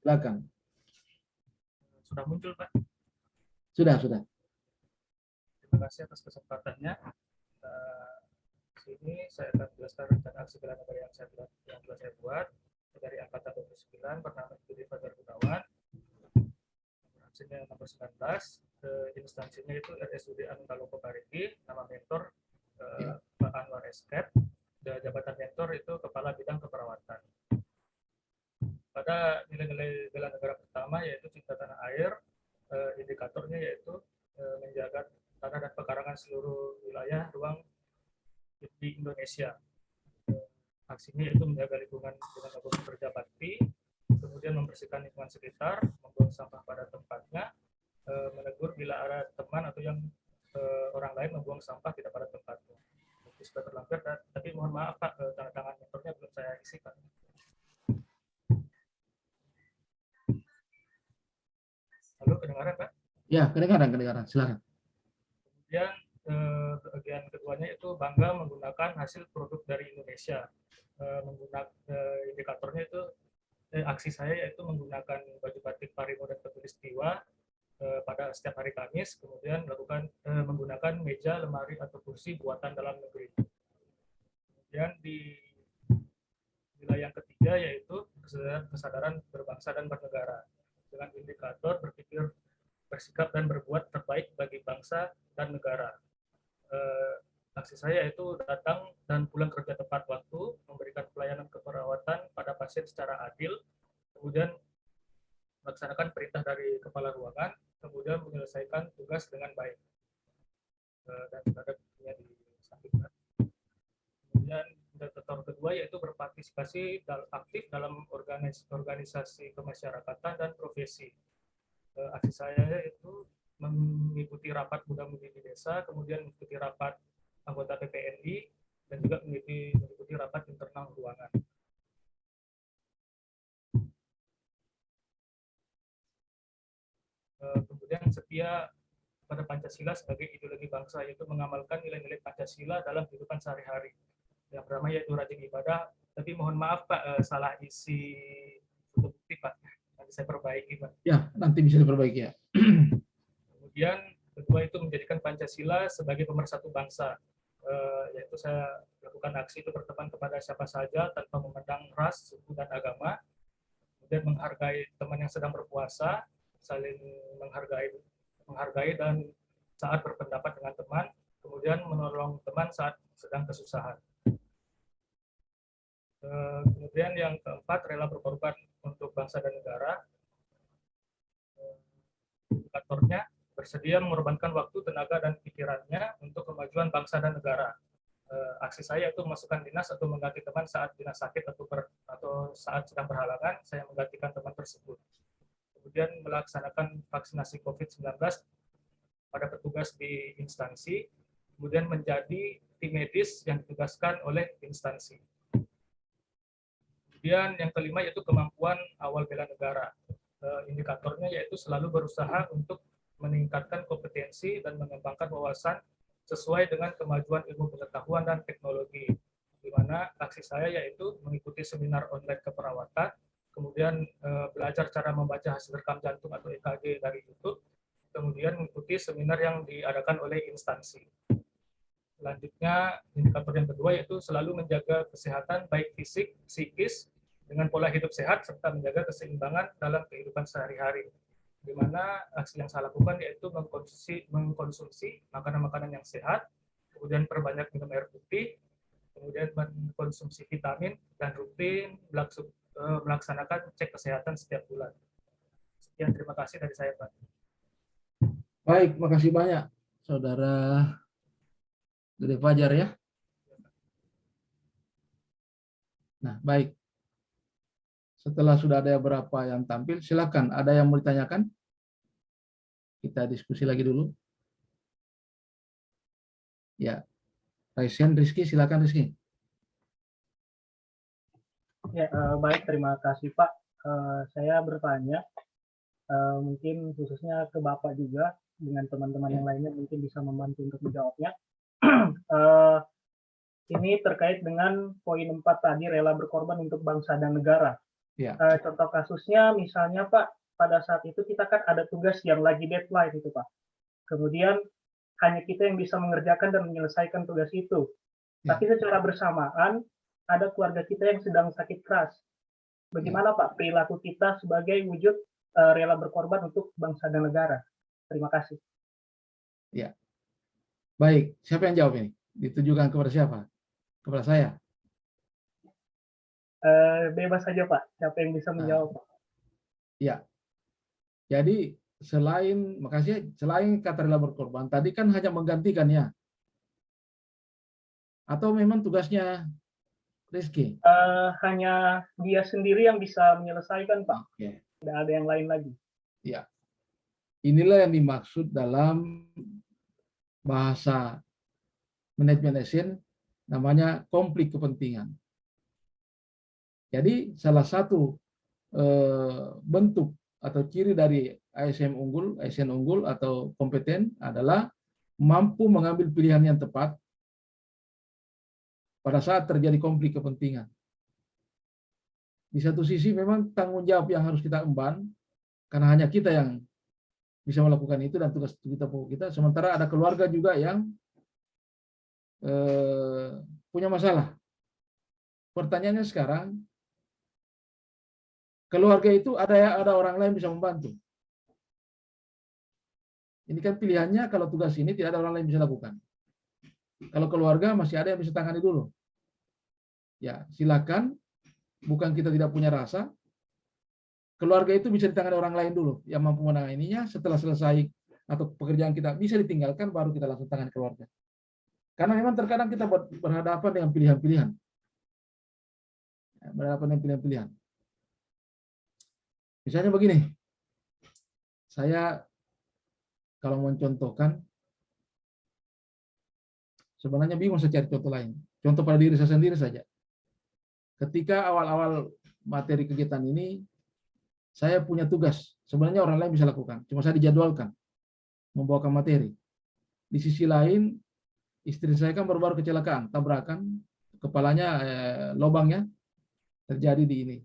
Silakan. Sudah muncul, Pak. Sudah. Terima kasih atas kesempatannya. Sini saya akan jelaskan rencana aksi bela negara yang telah saya buat dari Angkatan 29 bernama Studi Fajar Gunawan. Aksinya nomor 19, instansinya itu RSUD Anuntaloko Parigi, nama mentor Pak Anwar Esket, dan jabatan mentor itu Kepala Bidang Keperawatan. Pada nilai-nilai bela negara pertama yaitu cinta tanah air, indikatornya yaitu menjaga tanah dan pekarangan seluruh wilayah ruang di Indonesia. Aksinya itu menjaga lingkungan dengan membangun kerja bakti, kemudian membersihkan lingkungan sekitar, membuang sampah pada tempatnya, menegur bila ada teman atau yang orang lain membuang sampah tidak pada tempatnya. Itu sudah terlampir, tapi mohon maaf Pak, tanda tangan mentornya belum saya isi Pak. Halo, kedengaran Pak? Ya, kedengaran. Silakan. Kemudian bagian keduanya itu bangga menggunakan hasil produk dari Indonesia. Indikatornya itu aksi saya yaitu menggunakan baju batik Parimo dan Khatulistiwa pada setiap hari Kamis, kemudian melakukan menggunakan meja, lemari atau kursi buatan dalam negeri. Kemudian di nilai yang ketiga yaitu kesadaran berbangsa dan bernegara dengan indikator berpikir, bersikap dan berbuat terbaik bagi bangsa dan negara. Aksi saya yaitu datang dan pulang kerja tepat waktu, memberikan pelayanan keperawatan pada pasien secara adil, kemudian melaksanakan perintah dari kepala ruangan, kemudian menyelesaikan tugas dengan baik. Dan ada buktinya di samping. Kemudian indikator kedua yaitu berpartisipasi aktif dalam organisasi kemasyarakatan dan profesi. Aksi saya itu mengikuti rapat muda-mudi di desa, kemudian mengikuti rapat anggota PPNI, dan juga mengikuti rapat internal ruangan. Kemudian setia pada Pancasila sebagai ideologi bangsa, yaitu mengamalkan nilai-nilai Pancasila dalam kehidupan sehari-hari. Yang pertama yaitu rajin ibadah, tapi mohon maaf Pak, salah isi bukti Pak, nanti saya perbaiki Pak. Ya, nanti bisa diperbaiki ya. Kemudian kedua itu menjadikan Pancasila sebagai pemersatu bangsa, yaitu saya lakukan aksi itu berteman kepada siapa saja tanpa memandang ras, suku, dan agama. Kemudian menghargai teman yang sedang berpuasa, saling menghargai dan saat berpendapat dengan teman, kemudian menolong teman saat sedang kesusahan. Kemudian yang keempat, rela berkorban untuk bangsa dan negara. Indikatornya bersedia mengorbankan waktu, tenaga, dan pikirannya untuk kemajuan bangsa dan negara. Aksi saya itu memasukkan dinas atau mengganti teman saat dinas sakit atau saat sedang berhalangan, saya menggantikan teman tersebut. Kemudian melaksanakan vaksinasi COVID-19 pada petugas di instansi, kemudian menjadi tim medis yang ditugaskan oleh instansi. Kemudian yang kelima yaitu kemampuan awal bela negara. Indikatornya yaitu selalu berusaha untuk meningkatkan kompetensi dan mengembangkan wawasan sesuai dengan kemajuan ilmu pengetahuan dan teknologi. Di mana aksi saya yaitu mengikuti seminar online keperawatan, kemudian belajar cara membaca hasil rekam jantung atau EKG dari YouTube, kemudian mengikuti seminar yang diadakan oleh instansi. Selanjutnya, indikator yang kedua yaitu selalu menjaga kesehatan baik fisik, psikis, dengan pola hidup sehat, serta menjaga keseimbangan dalam kehidupan sehari-hari. Di mana aksi yang saya lakukan yaitu mengkonsumsi makanan-makanan yang sehat, kemudian perbanyak minum air putih, kemudian mengkonsumsi vitamin, dan rutin melaksanakan cek kesehatan setiap bulan. Sekian, terima kasih dari saya, Pak. Baik, makasih banyak, Saudara Gede Fajar ya. Nah, baik. Setelah sudah ada beberapa yang tampil, silakan. Ada yang mau ditanyakan? Kita diskusi lagi dulu. Ya, Raisen, Rizky, silakan Rizky. Ya, baik, terima kasih Pak. Saya bertanya, mungkin khususnya ke Bapak juga, dengan teman-teman yang lainnya mungkin bisa membantu untuk menjawabnya. Ini terkait dengan poin 4 tadi, rela berkorban untuk bangsa dan negara. Ya. Contoh kasusnya misalnya Pak, pada saat itu kita kan ada tugas yang lagi deadline itu Pak. Kemudian hanya kita yang bisa mengerjakan dan menyelesaikan tugas itu. Ya. Tapi secara bersamaan ada keluarga kita yang sedang sakit keras. Bagaimana Pak perilaku kita sebagai wujud rela berkorban untuk bangsa dan negara? Terima kasih. Ya. Baik, siapa yang jawab ini? Ditujukan kepada siapa? Kepada saya? Bebas saja Pak, siapa yang bisa menjawab Pak? Ya, jadi selain kata rela berkorban, tadi kan hanya menggantikan ya? Atau memang tugasnya Rizky? Hanya dia sendiri yang bisa menyelesaikan Pak, tidak ada yang lain lagi. Ya, inilah yang dimaksud dalam bahasa manajemen ASN namanya konflik kepentingan. Jadi salah satu bentuk atau ciri dari ASN unggul atau kompeten adalah mampu mengambil pilihan yang tepat pada saat terjadi konflik kepentingan. Di satu sisi memang tanggung jawab yang harus kita emban, karena hanya kita yang bisa melakukan itu dan tugas kita pokok kita. Sementara ada keluarga juga yang punya masalah. Pertanyaannya sekarang, keluarga itu ada orang lain bisa membantu. Ini kan pilihannya, kalau tugas ini tidak ada orang lain bisa lakukan. Kalau keluarga masih ada yang bisa tangani dulu. Ya, silakan. Bukan kita tidak punya rasa. Keluarga itu bisa ditangani orang lain dulu yang mampu menanganinya. Setelah selesai atau pekerjaan kita bisa ditinggalkan, baru kita langsung tangani keluarga. Karena memang terkadang kita berhadapan dengan pilihan-pilihan. Berhadapan dengan pilihan-pilihan. Misalnya begini. Saya kalau mencontohkan, sebenarnya bingung saya cari contoh lain. Contoh pada diri saya sendiri saja. Ketika awal-awal materi kegiatan ini, saya punya tugas. Sebenarnya orang lain bisa lakukan. Cuma saya dijadwalkan membawakan materi. Di sisi lain, istri saya kan baru-baru kecelakaan, tabrakan, kepalanya lubangnya terjadi di ini.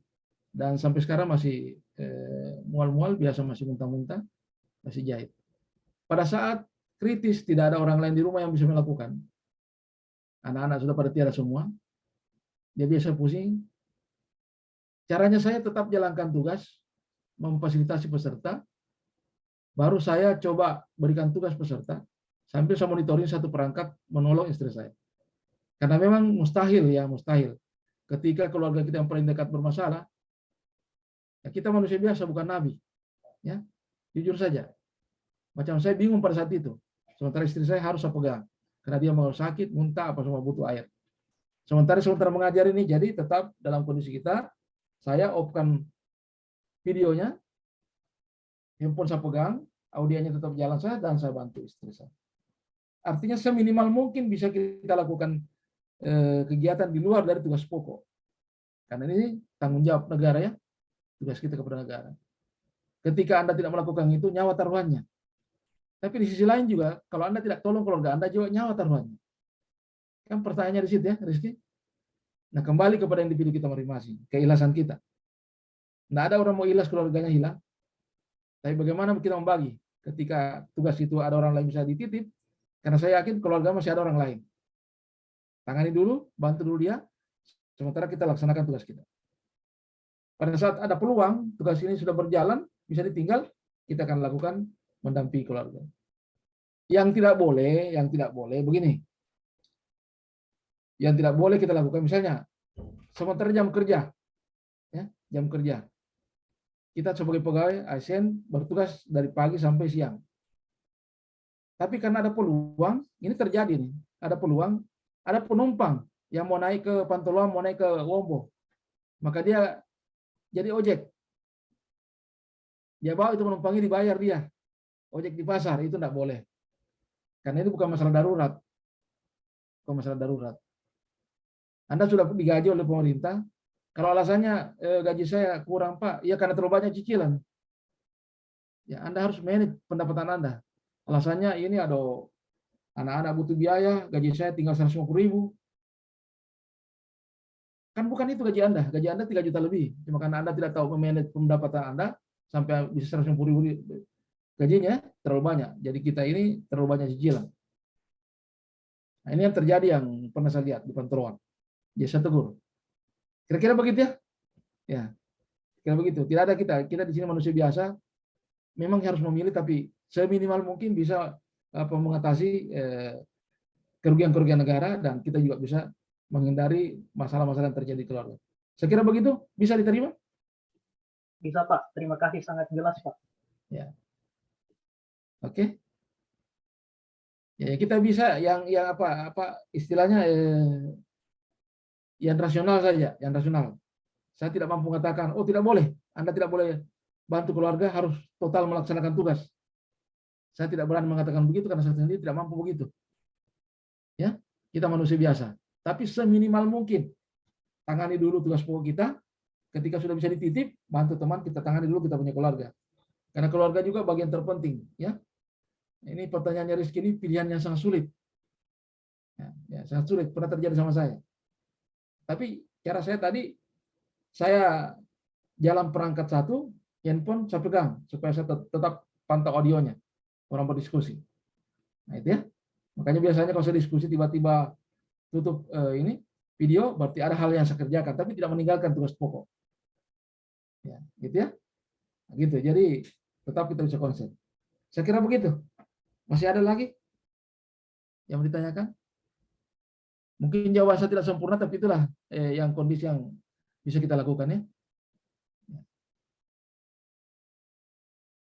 Dan sampai sekarang masih mual-mual, biasa masih muntah-muntah, masih jahit. Pada saat kritis, tidak ada orang lain di rumah yang bisa melakukan. Anak-anak sudah pada tiada semua. Dia biasa pusing. Caranya saya tetap jalankan tugas, memfasilitasi peserta. Baru saya coba berikan tugas peserta, sambil saya monitoring satu perangkat menolong istri saya. Karena memang mustahil. Ketika keluarga kita yang paling dekat bermasalah, ya kita manusia biasa, bukan nabi. Ya, jujur saja. Macam saya bingung pada saat itu. Sementara istri saya harus saya pegang. Karena dia mau sakit, muntah, apa semua butuh air. Sementara mengajar ini, jadi tetap dalam kondisi kita, saya off-kan videonya, handphone saya pegang, audionya tetap jalan saya, dan saya bantu istri saya. Artinya seminimal mungkin bisa kita lakukan kegiatan di luar dari tugas pokok. Karena ini tanggung jawab negara ya, tugas kita kepada negara. Ketika Anda tidak melakukan itu, nyawa taruhannya. Tapi di sisi lain juga, kalau Anda tidak tolong keluarga Anda, juga nyawa taruhannya. Kan pertanyaannya di situ ya, Rizky. Nah, kembali kepada individu kita masing-masing, keikhlasan kita. Tidak ada orang mau ikhlas keluarganya hilang. Tapi bagaimana kita membagi? Ketika tugas itu ada orang lain bisa dititip, karena saya yakin keluarga masih ada orang lain. Tangani dulu, bantu dulu dia, sementara kita laksanakan tugas kita. Pada saat ada peluang, tugas ini sudah berjalan, bisa ditinggal, kita akan lakukan mendampingi keluarga. Yang tidak boleh begini. Yang tidak boleh kita lakukan misalnya sementara jam kerja, ya, jam kerja. Kita sebagai pegawai ASN bertugas dari pagi sampai siang. Tapi karena ada peluang, ini terjadi nih, ada peluang, ada penumpang yang mau naik ke Pantoloan, mau naik ke Wombo, maka dia jadi ojek. Dia bawa itu penumpangnya, dibayar dia. Ojek di pasar, itu tidak boleh. Karena ini bukan masalah darurat. Bukan masalah darurat. Anda sudah digaji oleh pemerintah. Kalau alasannya gaji saya kurang Pak, ya karena terlalu banyak cicilan. Ya Anda harus manage pendapatan Anda. Alasannya ini ada anak-anak butuh biaya, gaji saya tinggal 150.000. Kan bukan itu gaji Anda 3 juta lebih. Cuma karena Anda tidak tahu memanage pendapatan Anda sampai bisa 150.000 gajinya terlalu banyak. Jadi kita ini terlalu banyak cicilan. Nah, ini yang terjadi yang pernah saya lihat di Pantoloan. Dia saya tegur. Kira-kira begitu ya? Ya. Kira begitu. Tidak ada kita di sini manusia biasa. Memang harus memilih, tapi seminimal mungkin bisa mengatasi kerugian-kerugian negara, dan kita juga bisa menghindari masalah-masalah yang terjadi di keluarga. Saya kira begitu, bisa diterima? Bisa Pak, terima kasih, sangat jelas Pak. Ya. Oke. Ya kita bisa yang apa istilahnya yang rasional saja, yang rasional. Saya tidak mampu mengatakan, oh tidak boleh, Anda tidak boleh bantu keluarga, harus total melaksanakan tugas. Saya tidak berani mengatakan begitu karena saya sendiri tidak mampu begitu. Ya, kita manusia biasa. Tapi seminimal mungkin tangani dulu tugas pokok kita. Ketika sudah bisa dititip, bantu teman, kita tangani dulu, kita punya keluarga. Karena keluarga juga bagian terpenting. Ya, ini pertanyaannya Rizky, ini pilihan yang sangat sulit. Ya, sangat sulit. Pernah terjadi sama saya. Tapi cara saya tadi, saya jalan perangkat satu, handphone saya pegang supaya saya tetap pantau audionya orang berdiskusi. Nah itu ya. Makanya biasanya kalau saya diskusi tiba-tiba tutup ini video, berarti ada hal yang saya kerjakan, tapi tidak meninggalkan tugas pokok. Ya, gitu ya. Nah, gitu. Jadi tetap kita bisa konsen. Saya kira begitu. Masih ada lagi yang mau ditanyakan? Mungkin jawaban saya tidak sempurna, tapi itulah yang kondisi yang bisa kita lakukan ya.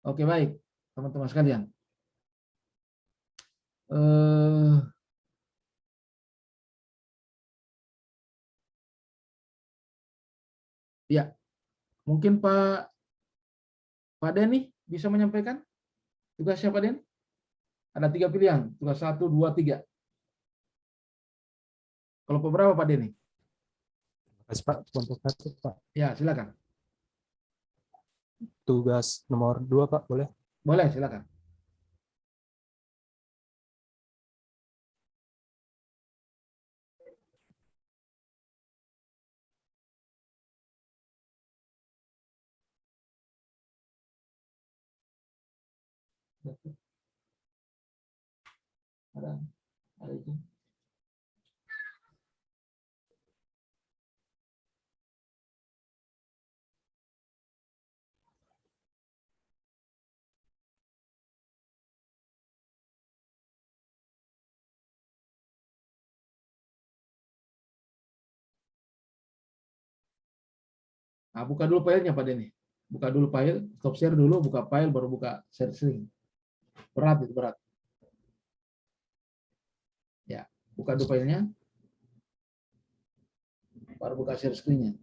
Oke, baik, teman-teman sekalian. Ya, mungkin Pak Denny bisa menyampaikan tugasnya Pak Den? Ada 3 pilihan, tugas 1, 2, 3. Kelompok berapa Pak Denny? Terima kasih Pak, kelompok 1 Pak. Ya, silakan. Tugas nomor 2 Pak, boleh? Boleh, silakan. Ada itu. Nah, buka dulu filenya Pak Denny. Buka dulu file, stop share dulu, buka file, baru buka share screen. Berat itu, berat. Ya, buka dulu filenya, baru buka share screen-nya.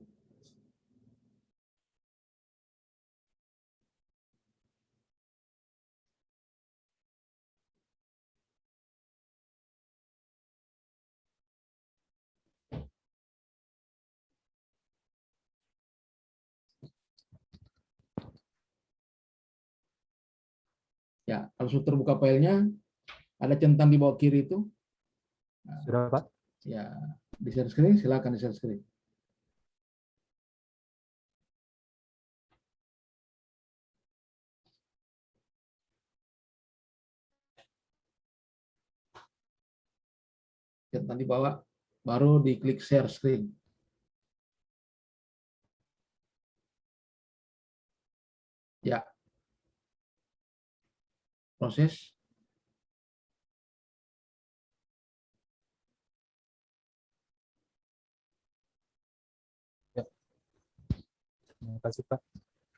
Ya, kalau sudah terbuka filenya, ada centang di bawah kiri itu. Nah, sudah Pak? Ya, di share screen, silakan di share screen. Centang di bawah, baru diklik share screen. Ya, proses. Ya. Terima kasih Pak.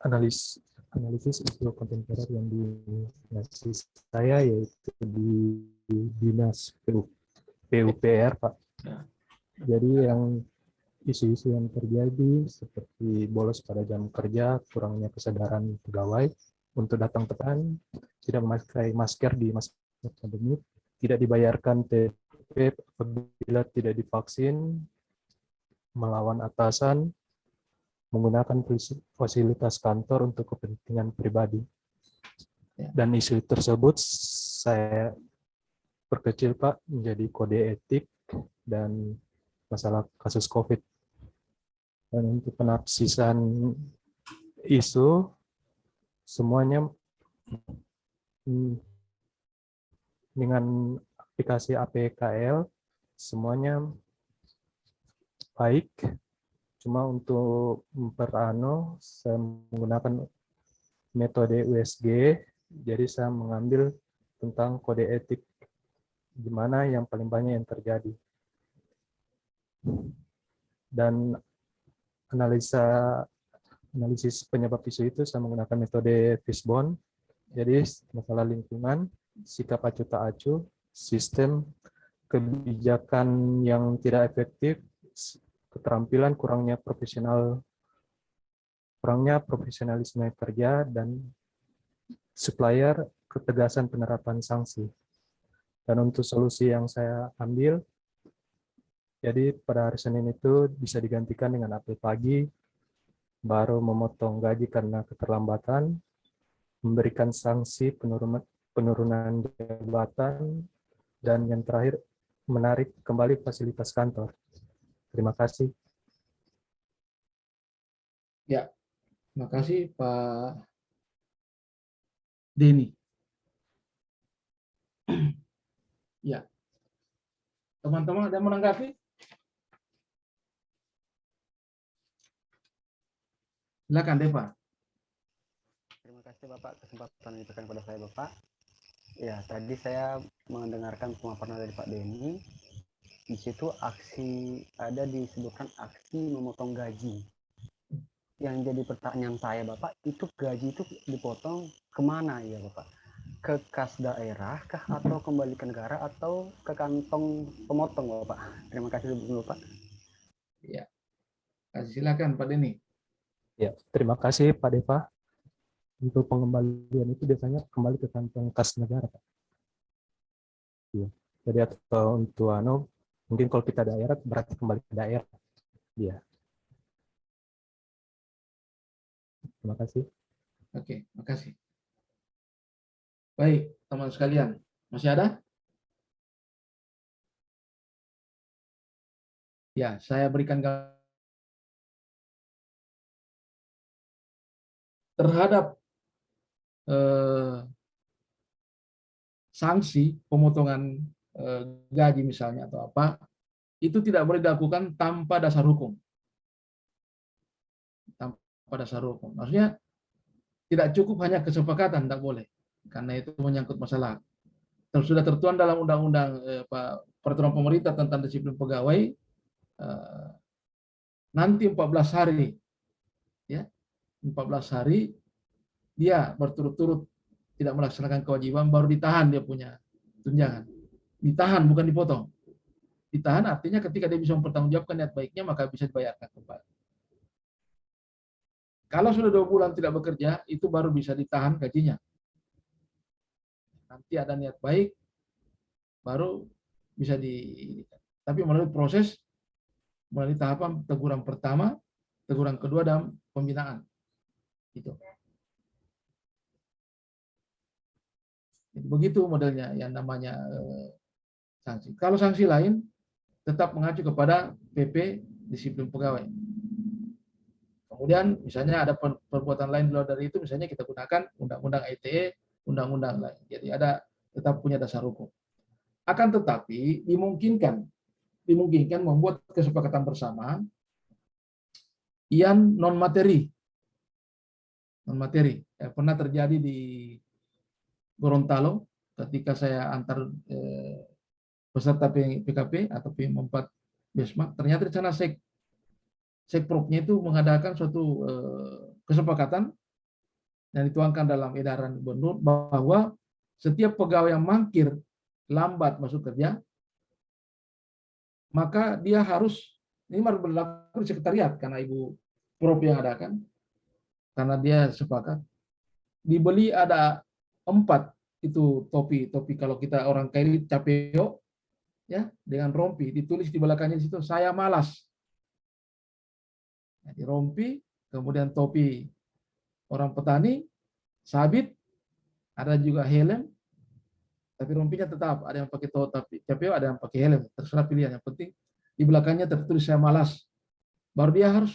Analisis isu kontemporer yang dinasi saya yaitu di Dinas PUPR Pak. Ya. Jadi yang isu-isu yang terjadi seperti bolos pada jam kerja, kurangnya kesadaran pegawai untuk datang tepat, tidak memakai masker di masa pandemi, tidak dibayarkan TP apabila tidak divaksin, melawan atasan, menggunakan fasilitas kantor untuk kepentingan pribadi. Dan isu tersebut saya perkecil Pak menjadi kode etik dan masalah kasus COVID. Dan untuk penafsiran isu semuanya dengan aplikasi APKL semuanya baik. Cuma untuk memperano saya menggunakan metode USG, jadi saya mengambil tentang kode etik di mana yang paling banyak yang terjadi. Dan analisis penyebab isu itu saya menggunakan metode Fishbone. Jadi masalah lingkungan, sikap acuh tak acuh, sistem kebijakan yang tidak efektif, keterampilan kurangnya profesionalisme kerja, dan supplier ketegasan penerapan sanksi. Dan untuk solusi yang saya ambil, jadi pada hari Senin itu bisa digantikan dengan apel pagi, baru memotong gaji karena keterlambatan, memberikan sanksi penurunan jabatan, dan yang terakhir menarik kembali fasilitas kantor. Terima kasih. Ya, terima kasih Pak Denny. Ya, teman-teman ada yang menanggapi? Silakan Deva. Terima kasih Bapak kesempatan yang diberikan kepada saya Bapak. Ya, tadi saya mendengarkan pemaparan dari Pak Denny. Di situ ada disebutkan aksi memotong gaji. Yang jadi pertanyaan saya Bapak, itu gaji itu dipotong kemana ya Bapak? Ke kas daerah kah atau kembali ke negara atau ke kantong pemotong Bapak? Terima kasih dulu Bapak. Ya, silakan Pak Denny. Ya, terima kasih Pak Deva. Untuk pengembalian itu biasanya kembali ke kantong kas negara, Pak. Ya. Jadi atau untuk mungkin kalau kita daerah berarti kembali ke daerah. Ya. Terima kasih. Oke, makasih. Baik, teman sekalian, masih ada? Ya, saya berikan terhadap sanksi pemotongan gaji misalnya atau apa, itu tidak boleh dilakukan tanpa dasar hukum. Tanpa dasar hukum. Maksudnya tidak cukup hanya kesepakatan, tidak boleh. Karena itu menyangkut masalah. Sudah tertuang dalam undang-undang peraturan pemerintah tentang disiplin pegawai, nanti 14 hari, ya, 14 hari dia berturut-turut tidak melaksanakan kewajiban, baru ditahan dia punya tunjangan. Ditahan, bukan dipotong. Ditahan artinya ketika dia bisa mempertanggungjawabkan niat baiknya, maka bisa dibayarkan kembali. Kalau sudah 2 bulan tidak bekerja, itu baru bisa ditahan gajinya. Nanti ada niat baik, baru bisa tapi melalui proses, melalui tahapan teguran pertama, teguran kedua, dan pembinaan. Gitu. Begitu modelnya yang namanya sanksi. Kalau sanksi lain, tetap mengacu kepada PP disiplin pegawai. Kemudian misalnya ada perbuatan lain di luar dari itu, misalnya kita gunakan undang-undang ITE, undang-undang lain. Jadi ada tetap punya dasar hukum. Akan tetapi dimungkinkan membuat kesepakatan bersama yang non materi. Pernah terjadi di Gorontalo ketika saya antar peserta PKP atau PM4 Besma, ternyata di sana Sekproknya itu mengadakan suatu kesepakatan yang dituangkan dalam edaran gubernur bahwa setiap pegawai yang mangkir lambat masuk kerja, maka dia harus, ini harus berlaku di sekretariat karena Ibu Prof yang adakan, karena dia sepakat, dibeli ada 4 itu topi kalau kita orang kaya capeo, ya, dengan rompi, ditulis di belakangnya di situ, saya malas. Jadi rompi, kemudian topi orang petani, sabit, ada juga helm, tapi rompinya tetap ada yang pakai topi capeo, ada yang pakai helm, terserah pilihan. Yang penting di belakangnya tertulis saya malas. Baru dia harus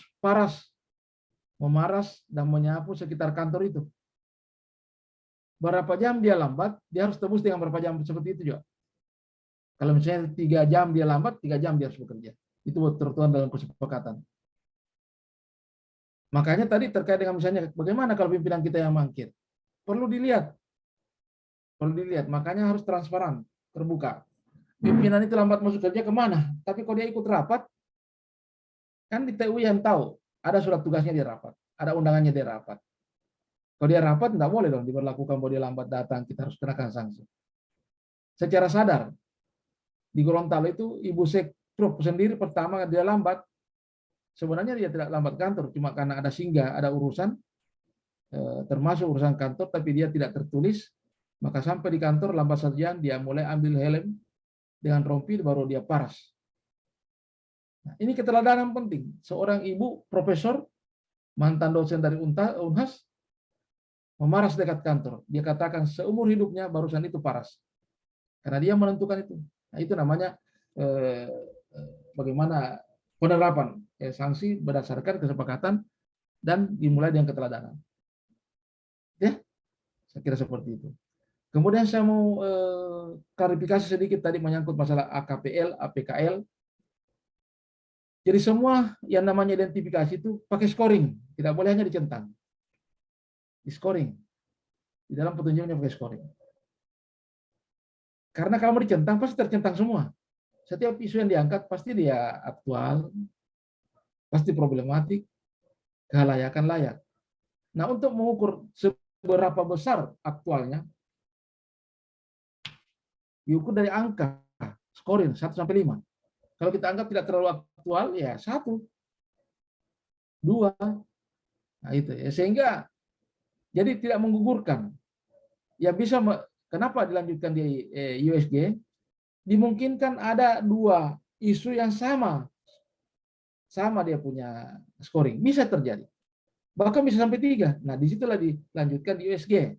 memaras dan menyapu sekitar kantor itu. Berapa jam dia lambat, dia harus tebus dengan berapa jam, seperti itu juga. Kalau misalnya 3 jam dia lambat, 3 jam dia harus bekerja. Itu tertuang dalam kesepakatan. Makanya tadi terkait dengan misalnya bagaimana kalau pimpinan kita yang mangkir, perlu dilihat, makanya harus transparan, terbuka. Pimpinan itu lambat masuk kerja kemana? Tapi kalau dia ikut rapat, kan di TU yang tahu, ada surat tugasnya dia rapat, ada undangannya dia rapat. Kalau dia rapat, tidak boleh dong diberlakukan bahwa dia lambat datang, kita harus kenakan sanksi. Secara sadar, di Gorontalo itu Ibu Sekprop sendiri pertama dia lambat, sebenarnya dia tidak lambat kantor, cuma karena ada singgah, ada urusan, termasuk urusan kantor, tapi dia tidak tertulis, maka sampai di kantor lambat saja, dia mulai ambil helm dengan rompi, baru dia paras. Nah, ini keteladanan penting. Seorang ibu profesor, mantan dosen dari Unhas, memaras dekat kantor. Dia katakan seumur hidupnya barusan itu paras. Karena dia menentukan itu. Nah, itu namanya bagaimana penerapan sanksi berdasarkan kesepakatan dan dimulai dengan keteladanan. Ya, saya kira seperti itu. Kemudian saya mau klarifikasi sedikit tadi menyangkut masalah AKPL, APKL. Jadi semua yang namanya identifikasi itu pakai scoring, tidak boleh hanya dicentang. Di scoring. Di dalam petunjuknya pakai scoring. Karena kalau mau dicentang pasti tercentang semua. Setiap isu yang diangkat pasti dia aktual, pasti problematik, kelayakan layak. Nah, untuk mengukur seberapa besar aktualnya, diukur dari angka, scoring 1 sampai 5. Kalau kita anggap tidak terlalu aktual, ya 1, 2. Nah, itu ya. Sehingga jadi tidak menggugurkan. Ya bisa, kenapa dilanjutkan di USG? Dimungkinkan ada 2 isu yang sama dia punya scoring. Bisa terjadi. Bahkan bisa sampai 3. Nah, disitulah dilanjutkan di USG.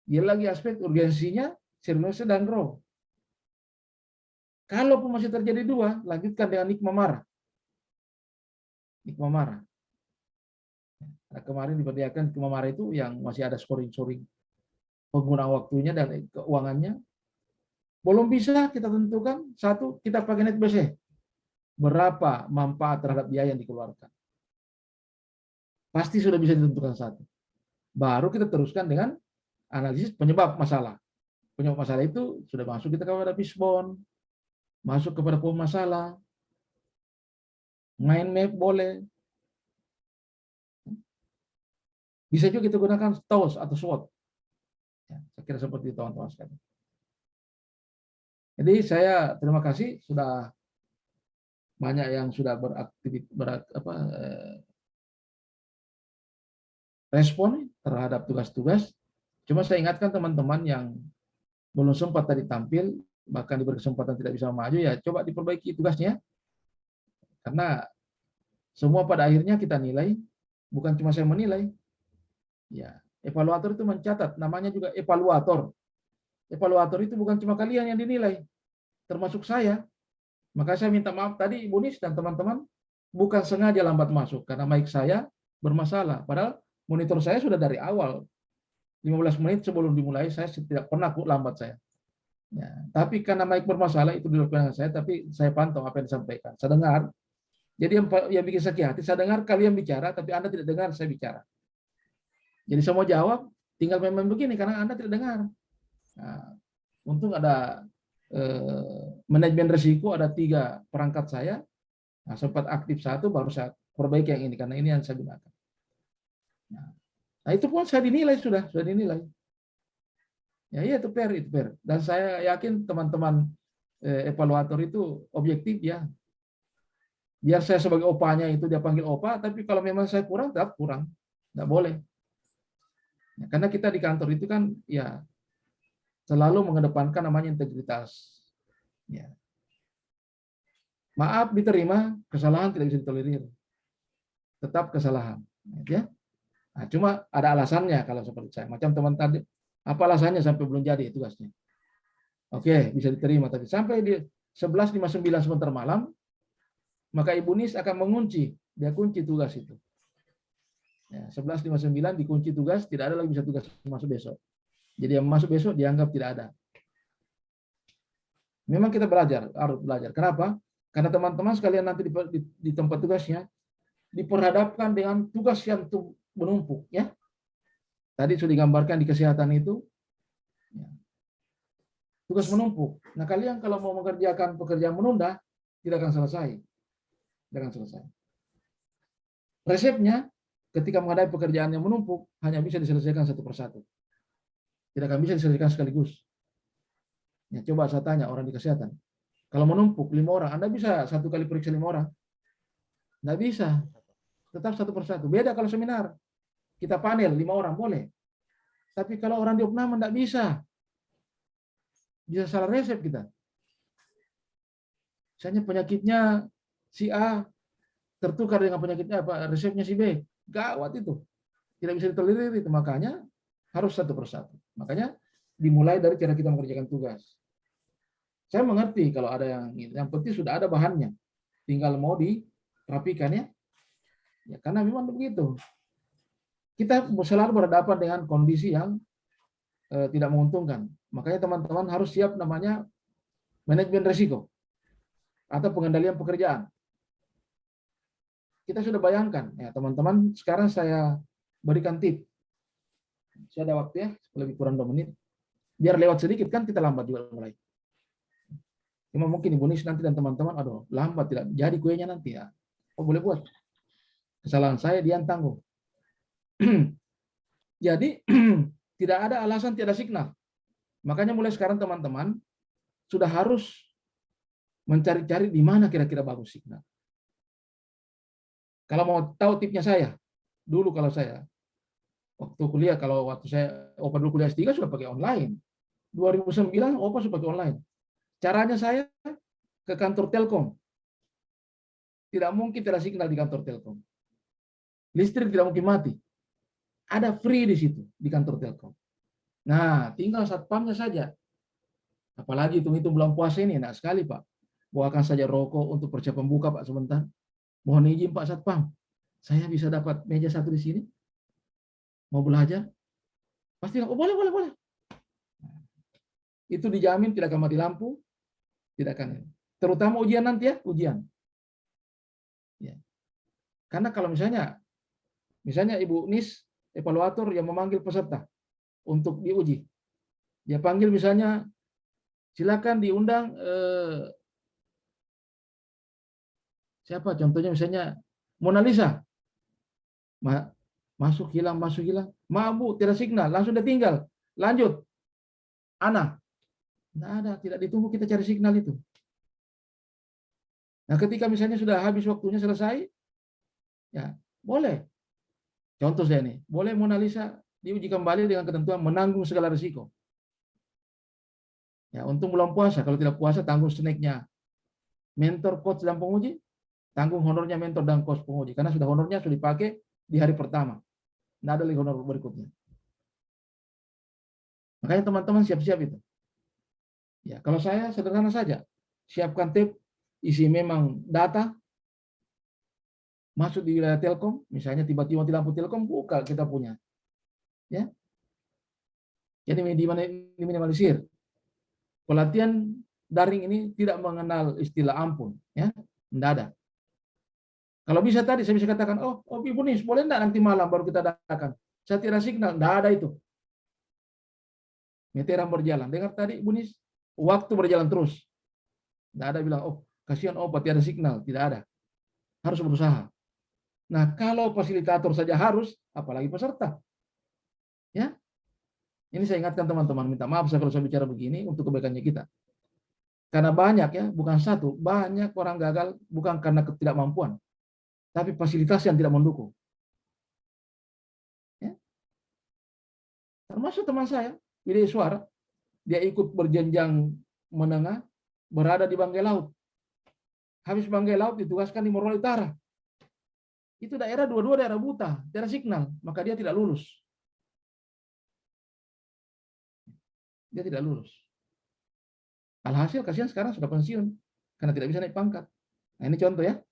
Dia lagi aspek urgensinya, seriusnya, dan grow. Kalaupun masih terjadi 2, lanjutkan dengan nikma marah. Nikma marah. Nah, kemarin diperlihatkan nikma marah itu yang masih ada scoring-scoring penggunaan waktunya dan keuangannya. Belum bisa kita tentukan. 1, kita pakai net BC. Berapa manfaat terhadap biaya yang dikeluarkan. Pasti sudah bisa ditentukan 1. Baru kita teruskan dengan analisis penyebab masalah. Penyebab masalah itu sudah masuk kita kepada fishbone, masuk kepada pokok masalah, mind map boleh. Bisa juga kita gunakan TOWS atau SWOT. Ya, saya kira seperti itu teman-teman sekalian. Jadi saya terima kasih sudah banyak yang sudah respon terhadap tugas-tugas. Cuma saya ingatkan teman-teman yang belum sempat tadi tampil, bahkan diberi kesempatan tidak bisa maju, ya coba diperbaiki tugasnya. Karena semua pada akhirnya kita nilai, bukan cuma saya menilai. Ya, evaluator itu mencatat, namanya juga evaluator. Evaluator itu bukan cuma kalian yang dinilai, termasuk saya. Maka saya minta maaf tadi Ibu Nis dan teman-teman, bukan sengaja lambat masuk, karena mic saya bermasalah. Padahal monitor saya sudah dari awal. 15 menit sebelum dimulai, saya tidak pernah lambat saya. Ya, tapi karena mic bermasalah, itu dilakukan saya, tapi saya pantau apa yang disampaikan. Saya dengar. Jadi yang bikin sakit hati, saya dengar kalian bicara, tapi Anda tidak dengar saya bicara. Jadi saya mau jawab, tinggal memang begini, karena Anda tidak dengar. Nah, untung ada manajemen risiko, ada 3 perangkat saya. Nah, sempat aktif 1, baru saya perbaiki yang ini, karena ini yang saya gunakan. Nah, itu pun saya dinilai, sudah dinilai. Ya, iya itu fair. Dan saya yakin teman-teman evaluator itu objektif ya. Biar saya sebagai opanya itu dia panggil opa, tapi kalau memang saya kurang, tetap kurang. Tidak boleh. Ya, karena kita di kantor itu kan ya selalu mengedepankan namanya integritas. Ya. Maaf diterima, kesalahan tidak bisa ditolerir. Tetap kesalahan. Ya. Nah, cuma ada alasannya kalau seperti saya. Macam teman tadi, apa alasannya sampai belum jadi tugasnya? Oke, bisa diterima. Tapi sampai di 11.59 sebentar malam, maka Ibu Nis akan mengunci. Dia kunci tugas itu. Ya, 11.59 dikunci tugas, tidak ada lagi bisa tugas masuk besok. Jadi yang masuk besok dianggap tidak ada. Memang kita harus belajar. Kenapa? Karena teman-teman sekalian nanti di tempat tugasnya, diperhadapkan dengan tugas yang menumpuk, ya. Tadi sudah digambarkan di kesehatan itu, ya. Tugas menumpuk. Nah, kalian kalau mau mengerjakan pekerjaan menunda, tidak akan selesai. Resepnya, ketika menghadapi pekerjaan yang menumpuk, hanya bisa diselesaikan satu persatu. Tidak akan bisa diselesaikan sekaligus. Ya, coba saya tanya orang di kesehatan. Kalau menumpuk 5 orang, Anda bisa 1 kali periksa 5 orang? Nggak bisa. Tetap satu persatu. Beda kalau seminar. Kita panel 5 orang boleh. Tapi kalau orang di opname nggak bisa. Bisa salah resep kita. Misalnya penyakitnya si A tertukar dengan penyakitnya apa, resepnya si B. Gawat itu. Tidak bisa ditolerir itu. Makanya harus satu persatu. Makanya dimulai dari cara kita mengerjakan tugas. Saya mengerti kalau ada yang penting sudah ada bahannya. Tinggal mau dirapikan ya. Ya, karena memang begitu. Kita selalu berhadapan dengan kondisi yang tidak menguntungkan. Makanya teman-teman harus siap namanya manajemen risiko atau pengendalian pekerjaan. Kita sudah bayangkan, ya teman-teman, sekarang saya berikan tip. Saya ada waktu ya, lebih kurang 2 menit. Biar lewat sedikit kan kita lambat juga mulai. Cuma mungkin Ibu Nis nanti dan teman-teman, aduh lambat tidak jadi kuenya nanti ya. Oh boleh buat. Kesalahan saya dia yang tanggung. Jadi tidak ada alasan tidak ada signal. Makanya mulai sekarang teman-teman sudah harus mencari-cari di mana kira-kira bagus signal. Kalau mau tahu tipnya saya, dulu kalau saya waktu kuliah, kalau waktu saya Opa dulu kuliah S3 sudah pakai online. 2009 Opa sudah pakai online. Caranya saya ke kantor Telkom. Tidak mungkin tidak ada signal di kantor Telkom. Listrik tidak mungkin mati. Ada free di situ di kantor Telkom. Nah, tinggal satpamnya saja. Apalagi itu bulan puasa ini, enak sekali Pak. Bawakan saja rokok untuk persiapan buka Pak sebentar. Mohon izin Pak Satpam, saya bisa dapat meja satu di sini? Mau belajar? Pasti, oh boleh. Itu dijamin tidak akan mati lampu, tidak akan. Terutama ujian nanti ya, ujian. Ya. Karena kalau misalnya Ibu Nis, evaluator yang memanggil peserta untuk diuji. Dia panggil misalnya, silakan diundang siapa contohnya misalnya Mona Lisa. Masuk hilang. Maaf Bu, tidak signal, langsung dia tinggal. Lanjut. Ana. Nggak ada, tidak ditunggu kita cari signal itu. Nah, ketika misalnya sudah habis waktunya selesai, ya boleh. Contoh saya nih, boleh Mona Lisa diuji kembali dengan ketentuan menanggung segala risiko. Ya, untung bulan puasa, kalau tidak puasa tanggung snack-nya mentor, coach, dan penguji, tanggung honornya mentor dan coach penguji, karena sudah honornya sudah dipakai di hari pertama. Tidak ada lagi honor berikutnya. Makanya teman-teman siap-siap itu. Ya, kalau saya sederhana saja, siapkan tape, isi memang data, masuk di wilayah Telkom, misalnya tiba-tiba mati lampu Telkom, buka kita punya. Ya. Jadi diminimalisir. Pelatihan daring ini tidak mengenal istilah ampun, ya. Tidak ada. Kalau bisa tadi saya bisa katakan, oh Ibu Nis, boleh enggak nanti malam baru kita adakan? Saya tidak signal, enggak ada itu. Meteran berjalan. Dengar tadi Ibu Nis, waktu berjalan terus. Enggak ada bilang, oh kasihan Opa tidak ada signal, tidak ada. Harus berusaha. Nah, kalau fasilitator saja harus, apalagi peserta. Ya. Ini saya ingatkan teman-teman, minta maaf kalau saya bicara begini untuk kebaikannya kita. Karena banyak ya, bukan satu, banyak orang gagal bukan karena ketidakmampuan, tapi fasilitas yang tidak mendukung. Ya. Termasuk teman saya, Widya Suara, dia ikut berjenjang menengah, berada di Banggai Laut. Habis Banggai Laut ditugaskan di Morowali Utara. Itu daerah dua-dua daerah buta, daerah signal, maka dia tidak lulus. Dia tidak lulus. Alhasil kasihan sekarang sudah pensiun karena tidak bisa naik pangkat. Nah, ini contoh ya.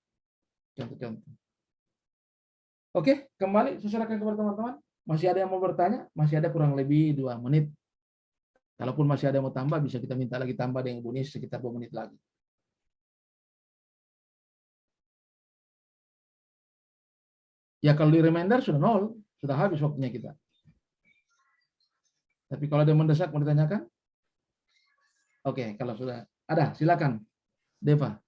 Contoh-contoh. Oke, kembali saya serahkan kepada teman-teman. Masih ada yang mau bertanya? Masih ada kurang lebih 2 menit. Kalaupun masih ada yang mau tambah, bisa kita minta lagi tambah dengan Ibu Nis sekitar 2 menit lagi. Ya kalau di reminder sudah 0, sudah habis waktunya kita. Tapi kalau ada yang mendesak mau ditanyakan? Oke, kalau sudah ada, silakan. Deva.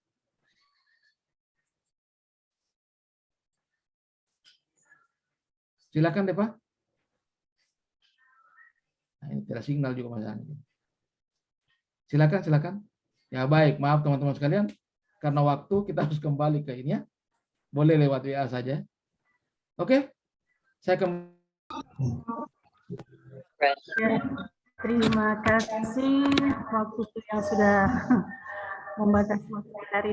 Silakan Deva. Nah, ini tidak signal juga Mas Ani. Silakan. Ya baik, maaf teman-teman sekalian. Karena waktu kita harus kembali ke ini ya. Boleh lewat WA saja. Oke, saya kembali. Terima kasih waktu yang sudah membatasi waktu hari ini.